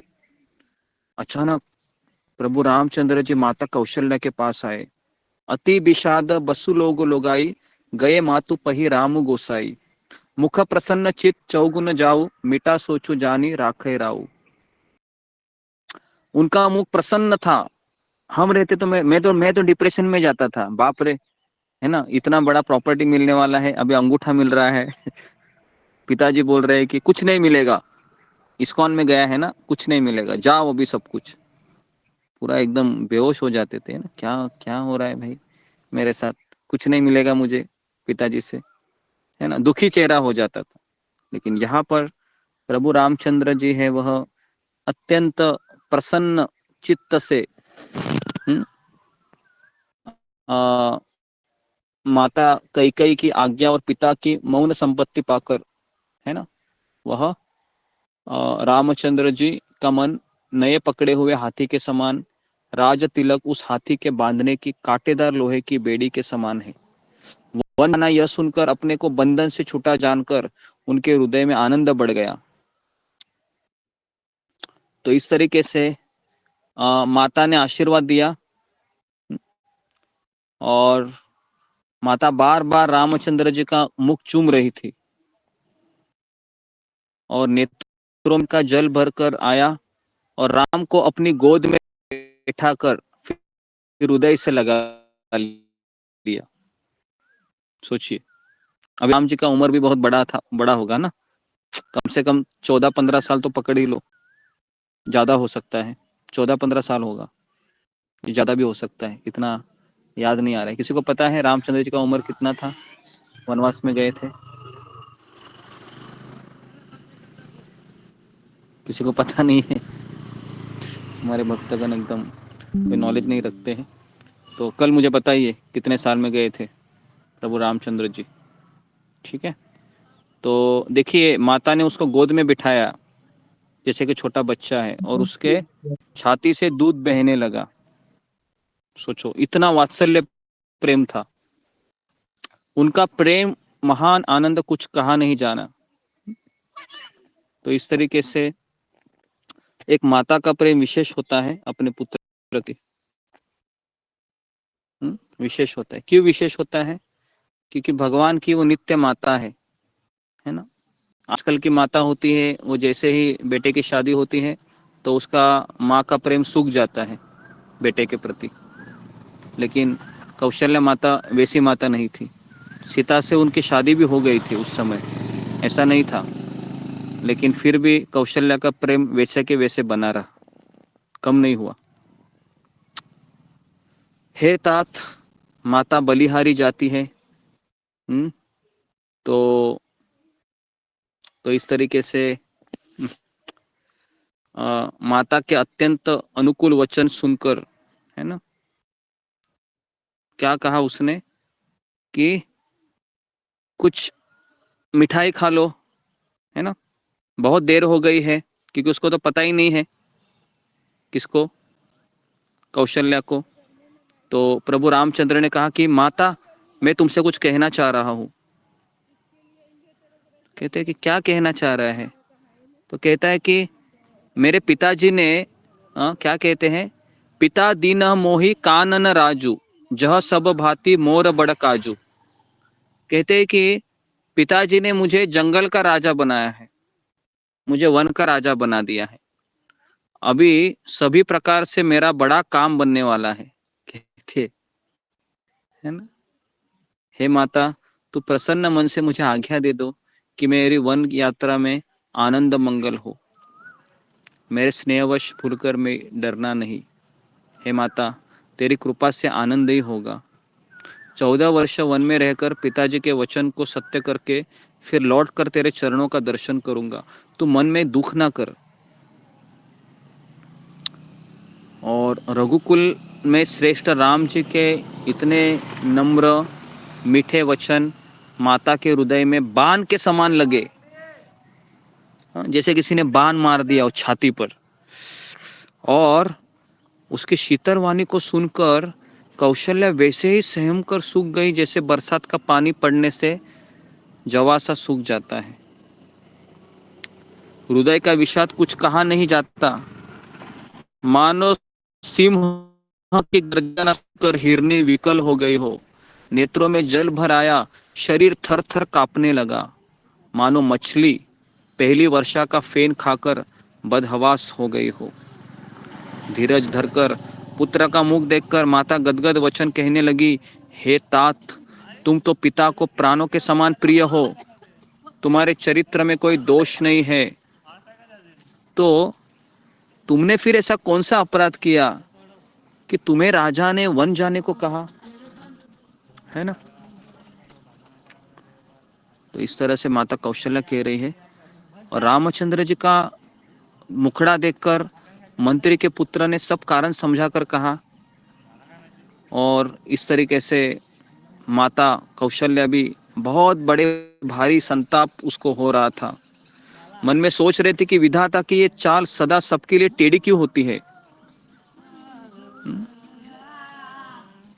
अचानक प्रभु रामचंद्र जी माता कौशल्या के पास आए। अति विषाद बसु लोग लोगाई, गए मातु पही राम गोसाई। मुख प्रसन्न चित चौगुन जाऊ, मिटा सोचु जानी राखे राऊ। उनका मुख प्रसन्न था। हम रहते तो मैं तो डिप्रेशन में जाता था, बाप रे, है ना, इतना बड़ा प्रॉपर्टी मिलने वाला है, अभी अंगूठा मिल रहा है। पिताजी बोल रहे हैं कि कुछ नहीं मिलेगा, इस्कॉन में गया है ना, कुछ नहीं मिलेगा, जाओ अभी सब कुछ। पूरा एकदम बेहोश हो जाते थे ना, क्या क्या हो रहा है भाई मेरे साथ, कुछ नहीं मिलेगा मुझे पिताजी से, है ना, दुखी चेहरा हो जाता था। लेकिन यहाँ पर प्रभु रामचंद्र जी है, वह अत्यंत प्रसन्न चित्त से हम्म, आ, माता कैकेयी की आज्ञा और पिता की मौन संपत्ति पाकर, है ना, वह रामचंद्र जी का मन नए पकड़े हुए हाथी के समान, राज तिलक उस हाथी के बांधने की कांटेदार लोहे की बेड़ी के समान है। वरना यह सुनकर, अपने को बंधन से छूटा जानकर उनके हृदय में आनंद बढ़ गया। तो इस तरीके से माता ने आशीर्वाद दिया, और माता बार बार रामचंद्र जी का मुख चूम रही थी, और नेत्रों का जल भरकर आया और राम को अपनी गोद में बैठाकर फिर हृदय से लगा लिया। सोचिए, अभी राम जी का उम्र भी बहुत बड़ा था, बड़ा होगा ना, कम से कम 14-15 साल तो पकड़ ही लो, ज्यादा हो सकता है, 14-15 साल होगा, ज्यादा भी हो सकता है, इतना याद नहीं आ रहा है। किसी को पता है रामचंद्र जी का उम्र कितना था, वनवास में गए थे? किसी को पता नहीं है? हमारे भक्तगण एकदम कोई नॉलेज नहीं रखते हैं। तो कल मुझे बताइए कितने साल में गए थे प्रभु रामचंद्र जी, ठीक है। तो देखिए, माता ने उसको गोद में बिठाया जैसे कि छोटा बच्चा है, और उसके छाती से दूध बहने लगा। सोचो, इतना वात्सल्य प्रेम था उनका, प्रेम महान आनंद कुछ कहा नहीं जाना। तो इस तरीके से एक माता का प्रेम विशेष होता है अपने पुत्र प्रति। विशेष होता है। क्यों विशेष होता है? क्योंकि भगवान की वो नित्य माता है ना। आजकल की माता होती है, वो जैसे ही बेटे की शादी होती है तो उसका माँ का प्रेम सूख जाता है बेटे के प्रति। लेकिन कौशल्या माता वैसी माता नहीं थी। सीता से उनकी शादी भी हो गई थी उस समय, ऐसा नहीं था, लेकिन फिर भी कौशल्या का प्रेम वैसे के वैसे बना रहा, कम नहीं हुआ। हे तात, माता बलिहारी जाती है। तो इस तरीके से माता के अत्यंत अनुकूल वचन सुनकर, है ना, क्या कहा उसने कि कुछ मिठाई खा लो, है ना, बहुत देर हो गई है, क्योंकि उसको तो पता ही नहीं है, किसको, कौशल्या को। तो प्रभु रामचंद्र ने कहा कि माता, मैं तुमसे कुछ कहना चाह रहा हूँ। कहते हैं कि क्या कहना चाह रहा है? तो कहता है कि मेरे पिताजी ने क्या कहते हैं, पिता दीन मोहि कानन राजू, जह सब भांति मोर बड़ काजू। कहते हैं कि पिताजी ने मुझे जंगल का राजा बनाया है, मुझे वन का राजा बना दिया है। अभी सभी प्रकार से मेरा बड़ा काम बनने वाला है। कहते है ना, हे माता, तू प्रसन्न मन से मुझे आज्ञा दे दो कि मेरी वन यात्रा में आनंद मंगल हो, मेरे स्नेहवश भूलकर मैं डरना नहीं। हे माता, तेरी कृपा से आनंद ही होगा। 14 वर्ष वन में रहकर पिताजी के वचन को सत्य करके फिर लौट कर तेरे चरणों का दर्शन करूंगा। तू मन में दुख ना कर। और रघुकुल में श्रेष्ठ राम जी के इतने नम्र मीठे वचन माता के हृदय में बाण के समान लगे, जैसे किसी ने बाण मार दिया हो छाती पर। और उसकी शीतल वाणी को सुनकर कौशल्या वैसे ही सहम कर सूख गई, जैसे बरसात का पानी पड़ने से जवा सा सूख जाता है। हृदय का विषाद कुछ कहा नहीं जाता। मानो सिंह की गर्जना सुनकर हिरनी विकल हो गई हो, नेत्रों में जल भर आया, शरीर थर थर कांपने लगा। मानो मछली पहली वर्षा का फेन खाकर बदहवास हो गई हो। धीरज धरकर पुत्र का मुख देखकर माता गदगद वचन कहने लगी, हे तात, तुम तो पिता को प्राणों के समान प्रिय हो, तुम्हारे चरित्र में कोई दोष नहीं है, तो तुमने फिर ऐसा कौन सा अपराध किया कि तुम्हें राजा ने वन जाने को कहा, है ना। तो इस तरह से माता कौशल्या कह रही है। और रामचंद्र जी का मुखड़ा देखकर मंत्री के पुत्र ने सब कारण समझाकर कहा। और इस तरीके से माता कौशल्या भी बहुत बड़े भारी संताप उसको हो रहा था। मन में सोच रहे थे कि विधाता की ये चाल सदा सबके लिए टेढ़ी क्यों होती है।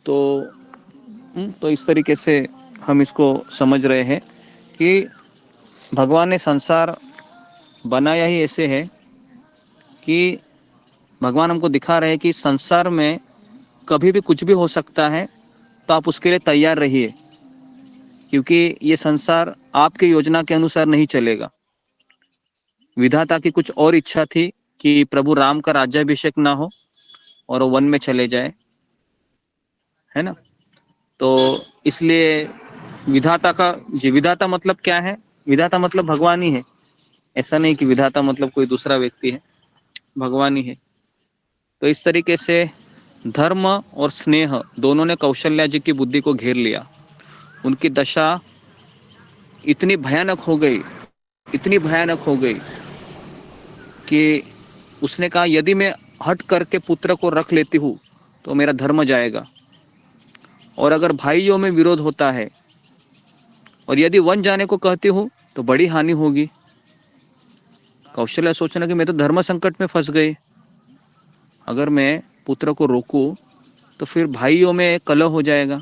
तो इस तरीके से हम इसको समझ रहे हैं कि भगवान ने संसार बनाया ही ऐसे है कि भगवान हमको दिखा रहे हैं कि संसार में कभी भी कुछ भी हो सकता है, तो आप उसके लिए तैयार रहिए, क्योंकि ये संसार आपके योजना के अनुसार नहीं चलेगा। विधाता की कुछ और इच्छा थी कि प्रभु राम का राज्याभिषेक ना हो और वो वन में चले जाए, है ना। तो इसलिए विधाता मतलब क्या है? विधाता मतलब भगवान ही है। ऐसा नहीं कि विधाता मतलब कोई दूसरा व्यक्ति है, भगवान ही है। तो इस तरीके से धर्म और स्नेह दोनों ने कौशल्या जी की बुद्धि को घेर लिया। उनकी दशा इतनी भयानक हो गई, इतनी भयानक हो गई कि उसने कहा, यदि मैं हट करके पुत्र को रख लेती हूँ तो मेरा धर्म जाएगा, और अगर भाइयों में विरोध होता है, और यदि वन जाने को कहती हूँ तो बड़ी हानि होगी। कौशल्या सोचना कि मैं तो धर्म संकट में फंस गई, अगर मैं पुत्र को रोकूं तो फिर भाइयों में कलह हो जाएगा,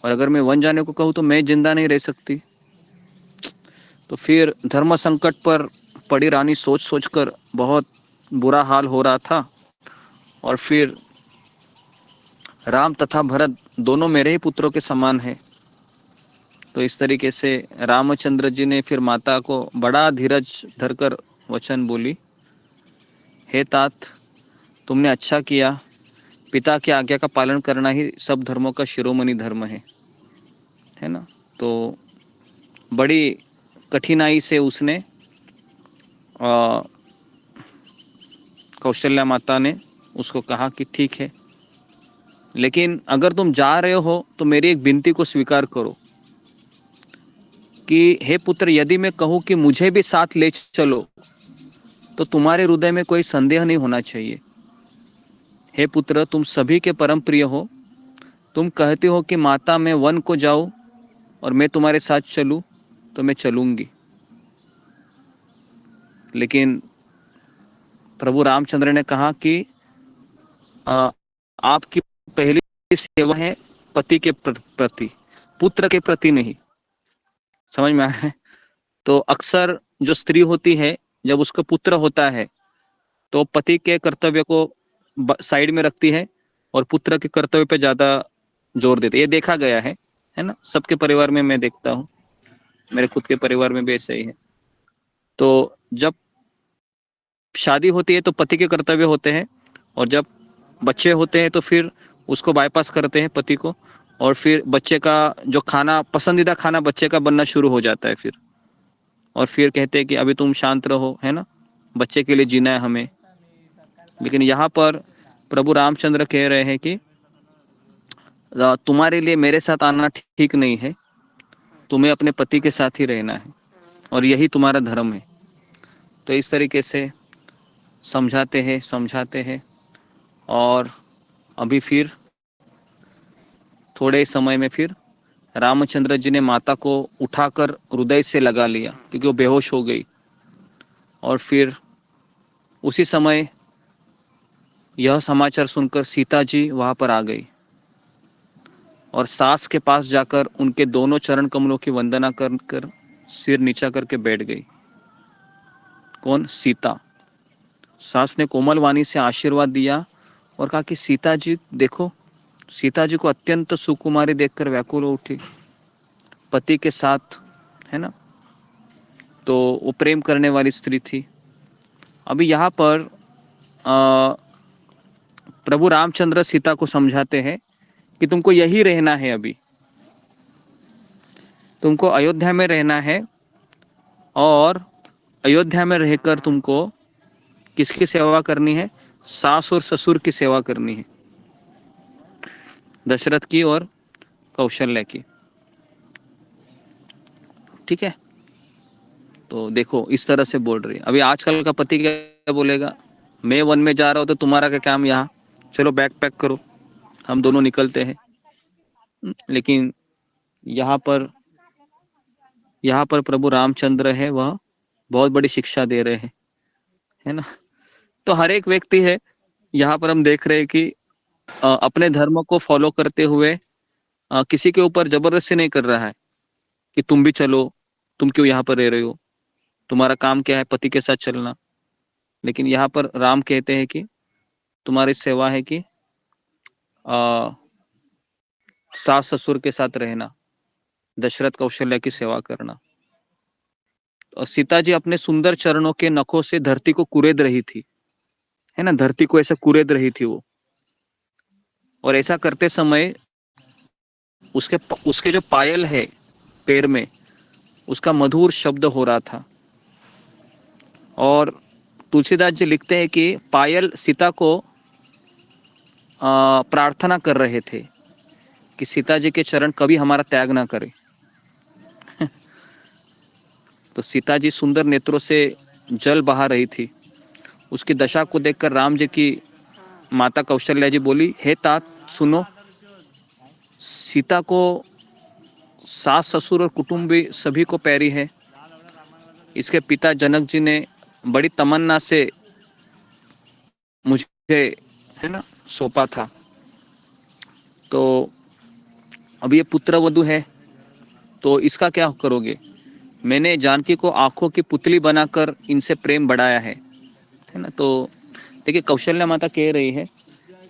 और अगर मैं वन जाने को कहूँ तो मैं जिंदा नहीं रह सकती। तो फिर धर्म संकट पर पड़ी रानी सोच सोचकर बहुत बुरा हाल हो रहा था। और फिर राम तथा भरत दोनों मेरे ही पुत्रों के समान हैं। तो इस तरीके से रामचंद्र जी ने फिर माता को बड़ा धीरज धरकर वचन बोली, हे तात, तुमने अच्छा किया, पिता की आज्ञा का पालन करना ही सब धर्मों का शिरोमणि धर्म है ना। तो बड़ी कठिनाई से उसने कौशल्या माता ने उसको कहा कि ठीक है, लेकिन अगर तुम जा रहे हो तो मेरी एक विनती को स्वीकार करो कि हे पुत्र, यदि मैं कहूँ कि मुझे भी साथ ले चलो तो तुम्हारे हृदय में कोई संदेह नहीं होना चाहिए। हे पुत्र, तुम सभी के परम प्रिय हो, तुम कहते हो कि माता मैं वन को जाऊं और मैं तुम्हारे साथ चलूं तो मैं चलूंगी, लेकिन प्रभु रामचंद्र ने कहा कि आपकी पहली सेवा है पति के प्रति, पुत्र के प्रति नहीं। समझ में आ रहा है? तो अक्सर जो स्त्री होती है, जब उसका पुत्र होता है तो पति के कर्तव्य को साइड में रखती है और पुत्र के कर्तव्य पे ज्यादा जोर देती है। ये देखा गया है ना, सबके परिवार में मैं देखता हूँ, मेरे खुद के परिवार में भी ऐसा ही है। तो जब शादी होती है तो पति के कर्तव्य होते हैं, और जब बच्चे होते हैं तो फिर उसको बाईपास करते हैं पति को, और फिर बच्चे का जो खाना, पसंदीदा खाना बच्चे का बनना शुरू हो जाता है फिर, और फिर कहते हैं कि अभी तुम शांत रहो, है ना, बच्चे के लिए जीना है हमें। लेकिन यहाँ पर प्रभु रामचंद्र कह रहे हैं कि तुम्हारे लिए मेरे साथ आना ठीक नहीं है, तुम्हें अपने पति के साथ ही रहना है और यही तुम्हारा धर्म है। तो इस तरीके से समझाते हैं और अभी फिर थोड़े समय में फिर रामचंद्र जी ने माता को उठाकर हृदय से लगा लिया क्योंकि वो बेहोश हो गई, और फिर उसी समय यह समाचार सुनकर सीता जी वहां पर आ गई और सास के पास जाकर उनके दोनों चरण कमलों की वंदना कर सिर नीचा करके बैठ गई। कौन? सीता। सास ने कोमल वाणी से आशीर्वाद दिया और कहा कि सीता जी देखो, सीता जी को अत्यंत सुकुमारी देखकर व्याकुल हो उठी, पति के साथ, है ना, तो वो प्रेम करने वाली स्त्री थी। अभी यहाँ पर प्रभु रामचंद्र सीता को समझाते हैं कि तुमको यही रहना है, अभी तुमको अयोध्या में रहना है, और अयोध्या में रहकर तुमको किसकी सेवा करनी है? सास और ससुर की सेवा करनी है, दशरथ की और कौशल्या की। ठीक है, तो देखो इस तरह से बोल रही है। अभी आजकल का पति क्या बोलेगा? मैं वन में जा रहा हूँ तो तुम्हारा क्या काम यहाँ, चलो बैग पैक करो, हम दोनों निकलते हैं। लेकिन यहाँ पर प्रभु रामचंद्र है, वह बहुत बड़ी शिक्षा दे रहे हैं, है ना। तो हर एक व्यक्ति है, यहाँ पर हम देख रहे हैं कि अपने धर्म को फॉलो करते हुए किसी के ऊपर जबरदस्ती नहीं कर रहा है कि तुम भी चलो, तुम क्यों यहाँ पर रह रहे हो, तुम्हारा काम क्या है? पति के साथ चलना। लेकिन यहाँ पर राम कहते हैं कि तुम्हारी सेवा है कि सास ससुर के साथ रहना, दशरथ कौशल्या की सेवा करना। और सीता जी अपने सुंदर चरणों के नखों से धरती को कुरेद रही थी, है ना, धरती को ऐसा कुरेद रही थी वो, और ऐसा करते समय उसके जो पायल है पैर में, उसका मधुर शब्द हो रहा था। और तुलसीदास जी लिखते हैं कि पायल सीता को प्रार्थना कर रहे थे कि सीता जी के चरण कभी हमारा त्याग ना करे। तो सीता जी सुंदर नेत्रों से जल बहा रही थी। उसकी दशा को देखकर राम जी की माता कौशल्या जी बोली, हे तात सुनो, सीता को सास ससुर और कुटुंबी सभी को प्यारी है। इसके पिता जनक जी ने बड़ी तमन्ना से मुझे, है ना, सौंपा था। तो अब ये पुत्र वधू है, तो इसका क्या करोगे? मैंने जानकी को आंखों की पुतली बनाकर इनसे प्रेम बढ़ाया है ना। तो देखिए कौशल्या माता कह रही है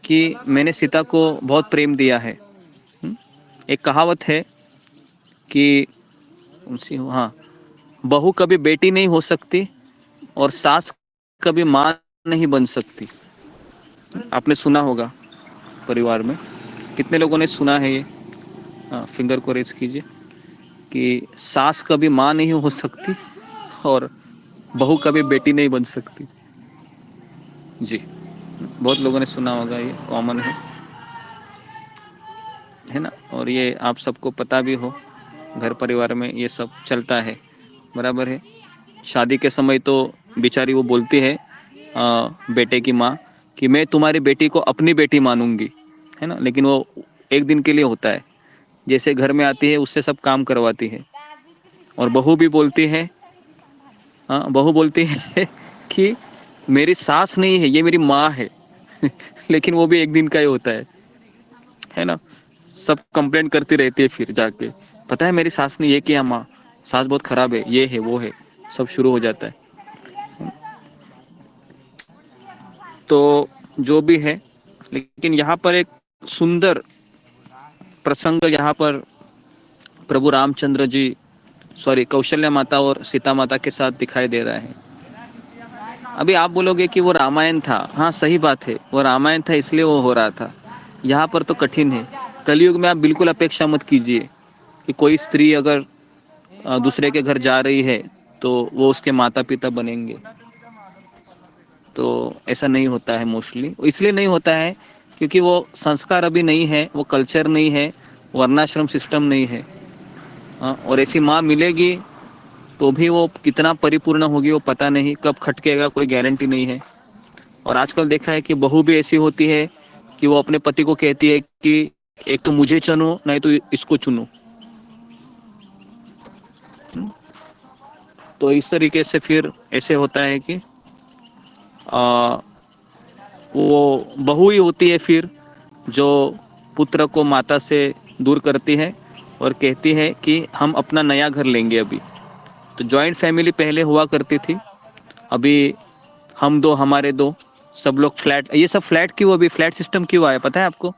कि मैंने सीता को बहुत प्रेम दिया है। एक कहावत है कि हाँ, बहू कभी बेटी नहीं हो सकती और सास कभी माँ नहीं बन सकती। आपने सुना होगा परिवार में, कितने लोगों ने सुना है ये? फिंगर को रेज कीजिए कि सास कभी माँ नहीं हो सकती और बहू कभी बेटी नहीं बन सकती। जी, बहुत लोगों ने सुना होगा, ये कॉमन है ना। और ये आप सबको पता भी हो, घर परिवार में ये सब चलता है, बराबर है। शादी के समय तो बेचारी वो बोलती है बेटे की माँ कि मैं तुम्हारी बेटी को अपनी बेटी मानूंगी, है ना। लेकिन वो एक दिन के लिए होता है, जैसे घर में आती है उससे सब काम करवाती है। और बहू भी बोलती है, बहू बोलती है कि मेरी सास नहीं है, ये मेरी माँ है। लेकिन वो भी एक दिन का ही होता है ना। सब कंप्लेंट करती रहती है, फिर जाके पता है मेरी सास ने ये किया, माँ सास बहुत खराब है, ये है वो है, सब शुरू हो जाता है। तो जो भी है, लेकिन यहाँ पर एक सुंदर प्रसंग यहाँ पर प्रभु रामचंद्र जी कौशल्या माता और सीता माता के साथ दिखाई दे रहा है। अभी आप बोलोगे कि वो रामायण था, हाँ सही बात है, वो रामायण था इसलिए वो हो रहा था। यहाँ पर तो कठिन है। कलयुग में आप बिल्कुल अपेक्षा मत कीजिए कि कोई स्त्री अगर दूसरे के घर जा रही है तो वो उसके माता पिता बनेंगे। तो ऐसा नहीं होता है मोस्टली। इसलिए नहीं होता है क्योंकि वो संस्कार अभी नहीं है, वो कल्चर नहीं है, वर्णाश्रम सिस्टम नहीं है। और ऐसी माँ मिलेगी तो भी वो कितना परिपूर्ण होगी वो पता नहीं, कब खटकेगा कोई गारंटी नहीं है। और आजकल देखा है कि बहू भी ऐसी होती है कि वो अपने पति को कहती है कि एक तो मुझे चुनो, नहीं तो इसको चुनो। तो इस तरीके से फिर ऐसे होता है कि वो बहू ही होती है फिर जो पुत्र को माता से दूर करती है और कहती है कि हम अपना नया घर लेंगे अभी। तो जॉइंट फैमिली पहले हुआ करती थी, अभी हम दो हमारे दो, सब लोग फ्लैट। ये सब फ्लैट क्यों, अभी फ्लैट सिस्टम क्यों आया पता है आपको?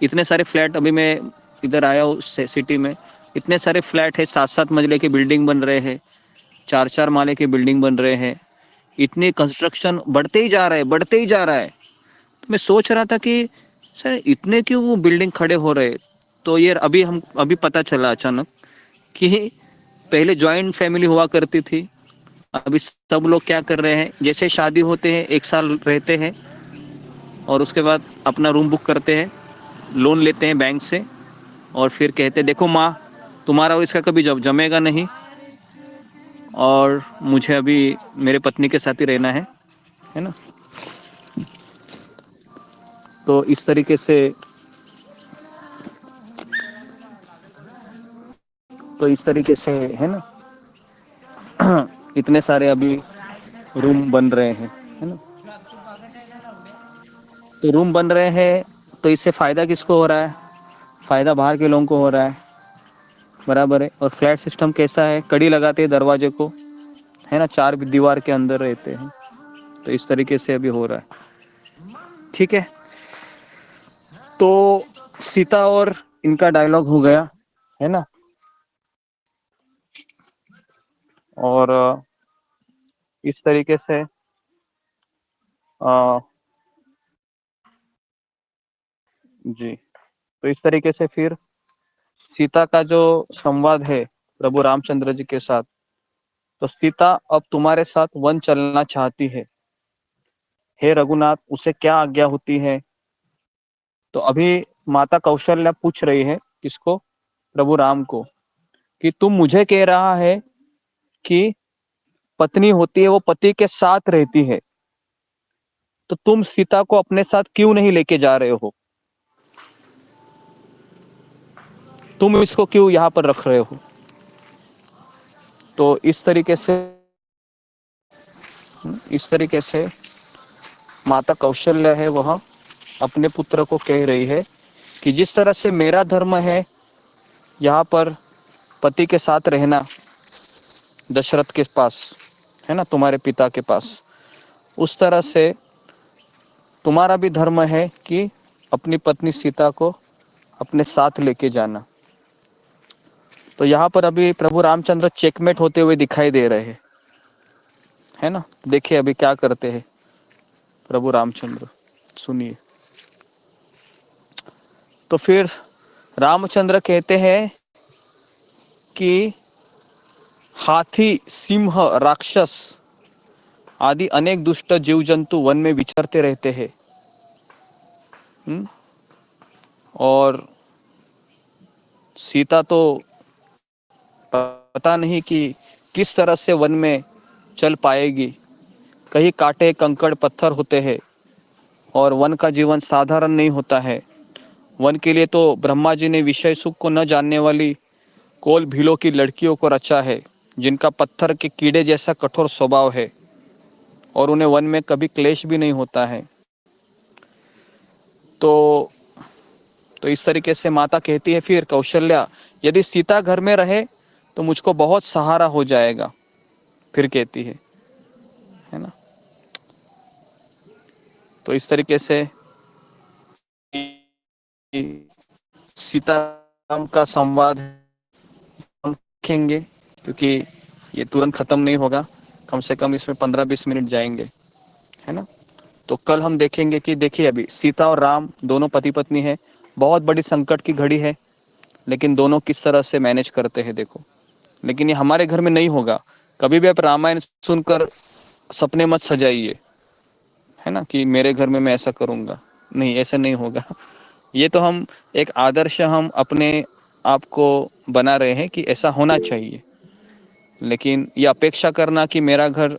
इतने सारे फ्लैट, अभी मैं इधर आया हूँ सिटी में, इतने सारे फ्लैट है, 7-7 मंजिले की बिल्डिंग बन रहे हैं, 4-4 माले की बिल्डिंग बन रहे हैं। इतनी कंस्ट्रक्शन बढ़ते ही जा रहा है, बढ़ते ही जा रहा है। तो मैं सोच रहा था कि सर इतने क्यों वो बिल्डिंग खड़े हो रहे। तो ये अभी पता चला अचानक कि पहले जॉइंट फैमिली हुआ करती थी, अभी सब लोग क्या कर रहे हैं, जैसे शादी होते हैं 1 साल रहते हैं और उसके बाद अपना रूम बुक करते हैं, लोन लेते हैं बैंक से और फिर कहते हैं देखो माँ तुम्हारा और इसका कभी जमेगा नहीं और मुझे अभी मेरे पत्नी के साथ ही रहना है ना। तो इस तरीके से है ना इतने सारे अभी रूम बन रहे हैं, है ना। तो रूम बन रहे हैं तो इससे फ़ायदा किसको हो रहा है? फ़ायदा बाहर के लोगों को हो रहा है, बराबर है। और फ्लैट सिस्टम कैसा है, कड़ी लगाते हैं दरवाजे को, है ना, 4 दीवार के अंदर रहते हैं। तो इस तरीके से अभी हो रहा है, ठीक है। तो सीता और इनका डायलॉग हो गया, है ना। और इस तरीके से जी, तो इस तरीके से फिर सीता का जो संवाद है प्रभु रामचंद्र जी के साथ, तो सीता अब तुम्हारे साथ वन चलना चाहती है, हे रघुनाथ उसे क्या आज्ञा होती है। तो अभी माता कौशल्या पूछ रही है किसको? प्रभु राम को, कि तुम मुझे कह रहा है कि पत्नी होती है वो पति के साथ रहती है, तो तुम सीता को अपने साथ क्यों नहीं लेके जा रहे हो? तुम इसको क्यों यहाँ पर रख रहे हो? तो इस तरीके से माता कौशल्या है वह अपने पुत्र को कह रही है कि जिस तरह से मेरा धर्म है यहाँ पर पति के साथ रहना दशरथ के पास, है ना, तुम्हारे पिता के पास, उस तरह से तुम्हारा भी धर्म है कि अपनी पत्नी सीता को अपने साथ लेके जाना। तो यहाँ पर अभी प्रभु रामचंद्र चेकमेट होते हुए दिखाई दे रहे हैं, है ना। देखिए अभी क्या करते हैं प्रभु रामचंद्र, सुनिए। तो फिर रामचंद्र कहते हैं कि हाथी, सिंह, राक्षस आदि अनेक दुष्ट जीव जंतु वन में विचरते रहते हैं, और सीता तो पता नहीं कि किस तरह से वन में चल पाएगी। कहीं कांटे कंकड़ पत्थर होते हैं और वन का जीवन साधारण नहीं होता है। वन के लिए तो ब्रह्मा जी ने विषय सुख को न जानने वाली कोल भीलों की लड़कियों को रचा है, जिनका पत्थर के कीड़े जैसा कठोर स्वभाव है और उन्हें वन में कभी क्लेश भी नहीं होता है। तो इस तरीके से माता कहती है फिर कौशल्या, यदि सीता घर में रहे तो मुझको बहुत सहारा हो जाएगा, फिर कहती है ना। तो इस तरीके से सीता राम का संवाद हम देखेंगे, क्योंकि ये तुरंत खत्म नहीं होगा, कम से कम इसमें 15-20 मिनट जाएंगे, है ना। तो कल हम देखेंगे कि देखिए अभी सीता और राम दोनों पति पत्नी है, बहुत बड़ी संकट की घड़ी है, लेकिन दोनों किस तरह से मैनेज करते हैं देखो। लेकिन ये हमारे घर में नहीं होगा। कभी भी आप रामायण सुनकर सपने मत सजाइए, है ना, कि मेरे घर में मैं ऐसा करूंगा, नहीं, ऐसा नहीं होगा। ये तो हम एक आदर्श हम अपने आप को बना रहे हैं कि ऐसा होना चाहिए, लेकिन ये अपेक्षा करना कि मेरा घर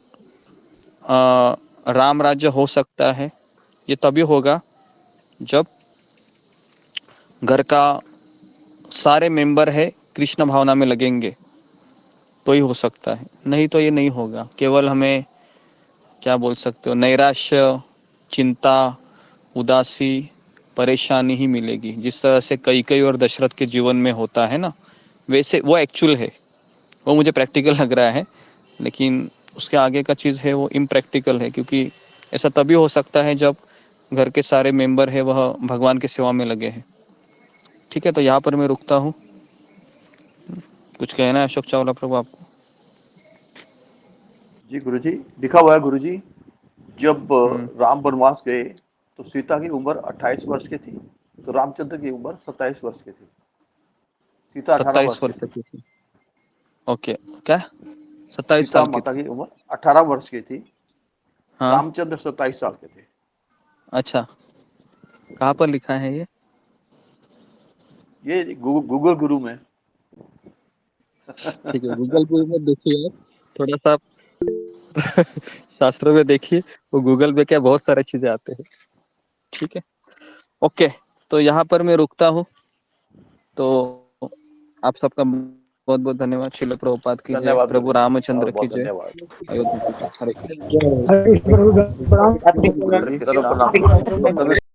राम राज्य हो सकता है, ये तभी होगा जब घर का सारे मेंबर है कृष्ण भावना में लगेंगे, तो ही हो सकता है, नहीं तो ये नहीं होगा। केवल हमें क्या बोल सकते हो, नैराश्य, चिंता, उदासी, परेशानी ही मिलेगी। जिस तरह से कैकेयी और दशरथ के जीवन में होता है ना, वैसे वो एक्चुअल है, वो मुझे प्रैक्टिकल लग रहा है, लेकिन उसके आगे का चीज़ है वो इम्प्रैक्टिकल है, क्योंकि ऐसा तभी हो सकता है जब घर के सारे मेंबर है वह भगवान की सेवा में लगे हैं। ठीक है, तो यहाँ पर मैं रुकता हूँ। कुछ कहना है अशोक चावला प्रभु आपको? जी गुरुजी, लिखा हुआ है गुरुजी, जब राम वनवास गए तो सीता की उम्र 28 वर्ष की थी, तो रामचंद्र की उम्र 27 वर्ष की थी। सीता 18 वर्ष की थी। ओके, क्या 27 सीता साल की माता थी? की उम्र 18 वर्ष की थी, हाँ, रामचंद्र 27 साल के थे। अच्छा, कहाँ पर लिखा है ये? ये गूगल गुरु में। ठीक है, गूगल पे में देखिए आप, थोड़ा सा शास्त्रों में देखिए, वो गूगल पे क्या बहुत सारे चीजें आते हैं। ठीक है, ओके, तो यहाँ पर मैं रुकता हूँ। तो आप सबका बहुत बहुत धन्यवाद। श्रील प्रभुपाद की जय, धन्यवाद प्रभु गुरुजी, रामचंद्र बहुत की बहुत जय, धन्यवाद। अयोध्या की जय। हरे कृष्ण। हरे कृष्ण प्रभु, प्रणाम। हरे कृष्ण, प्रणाम।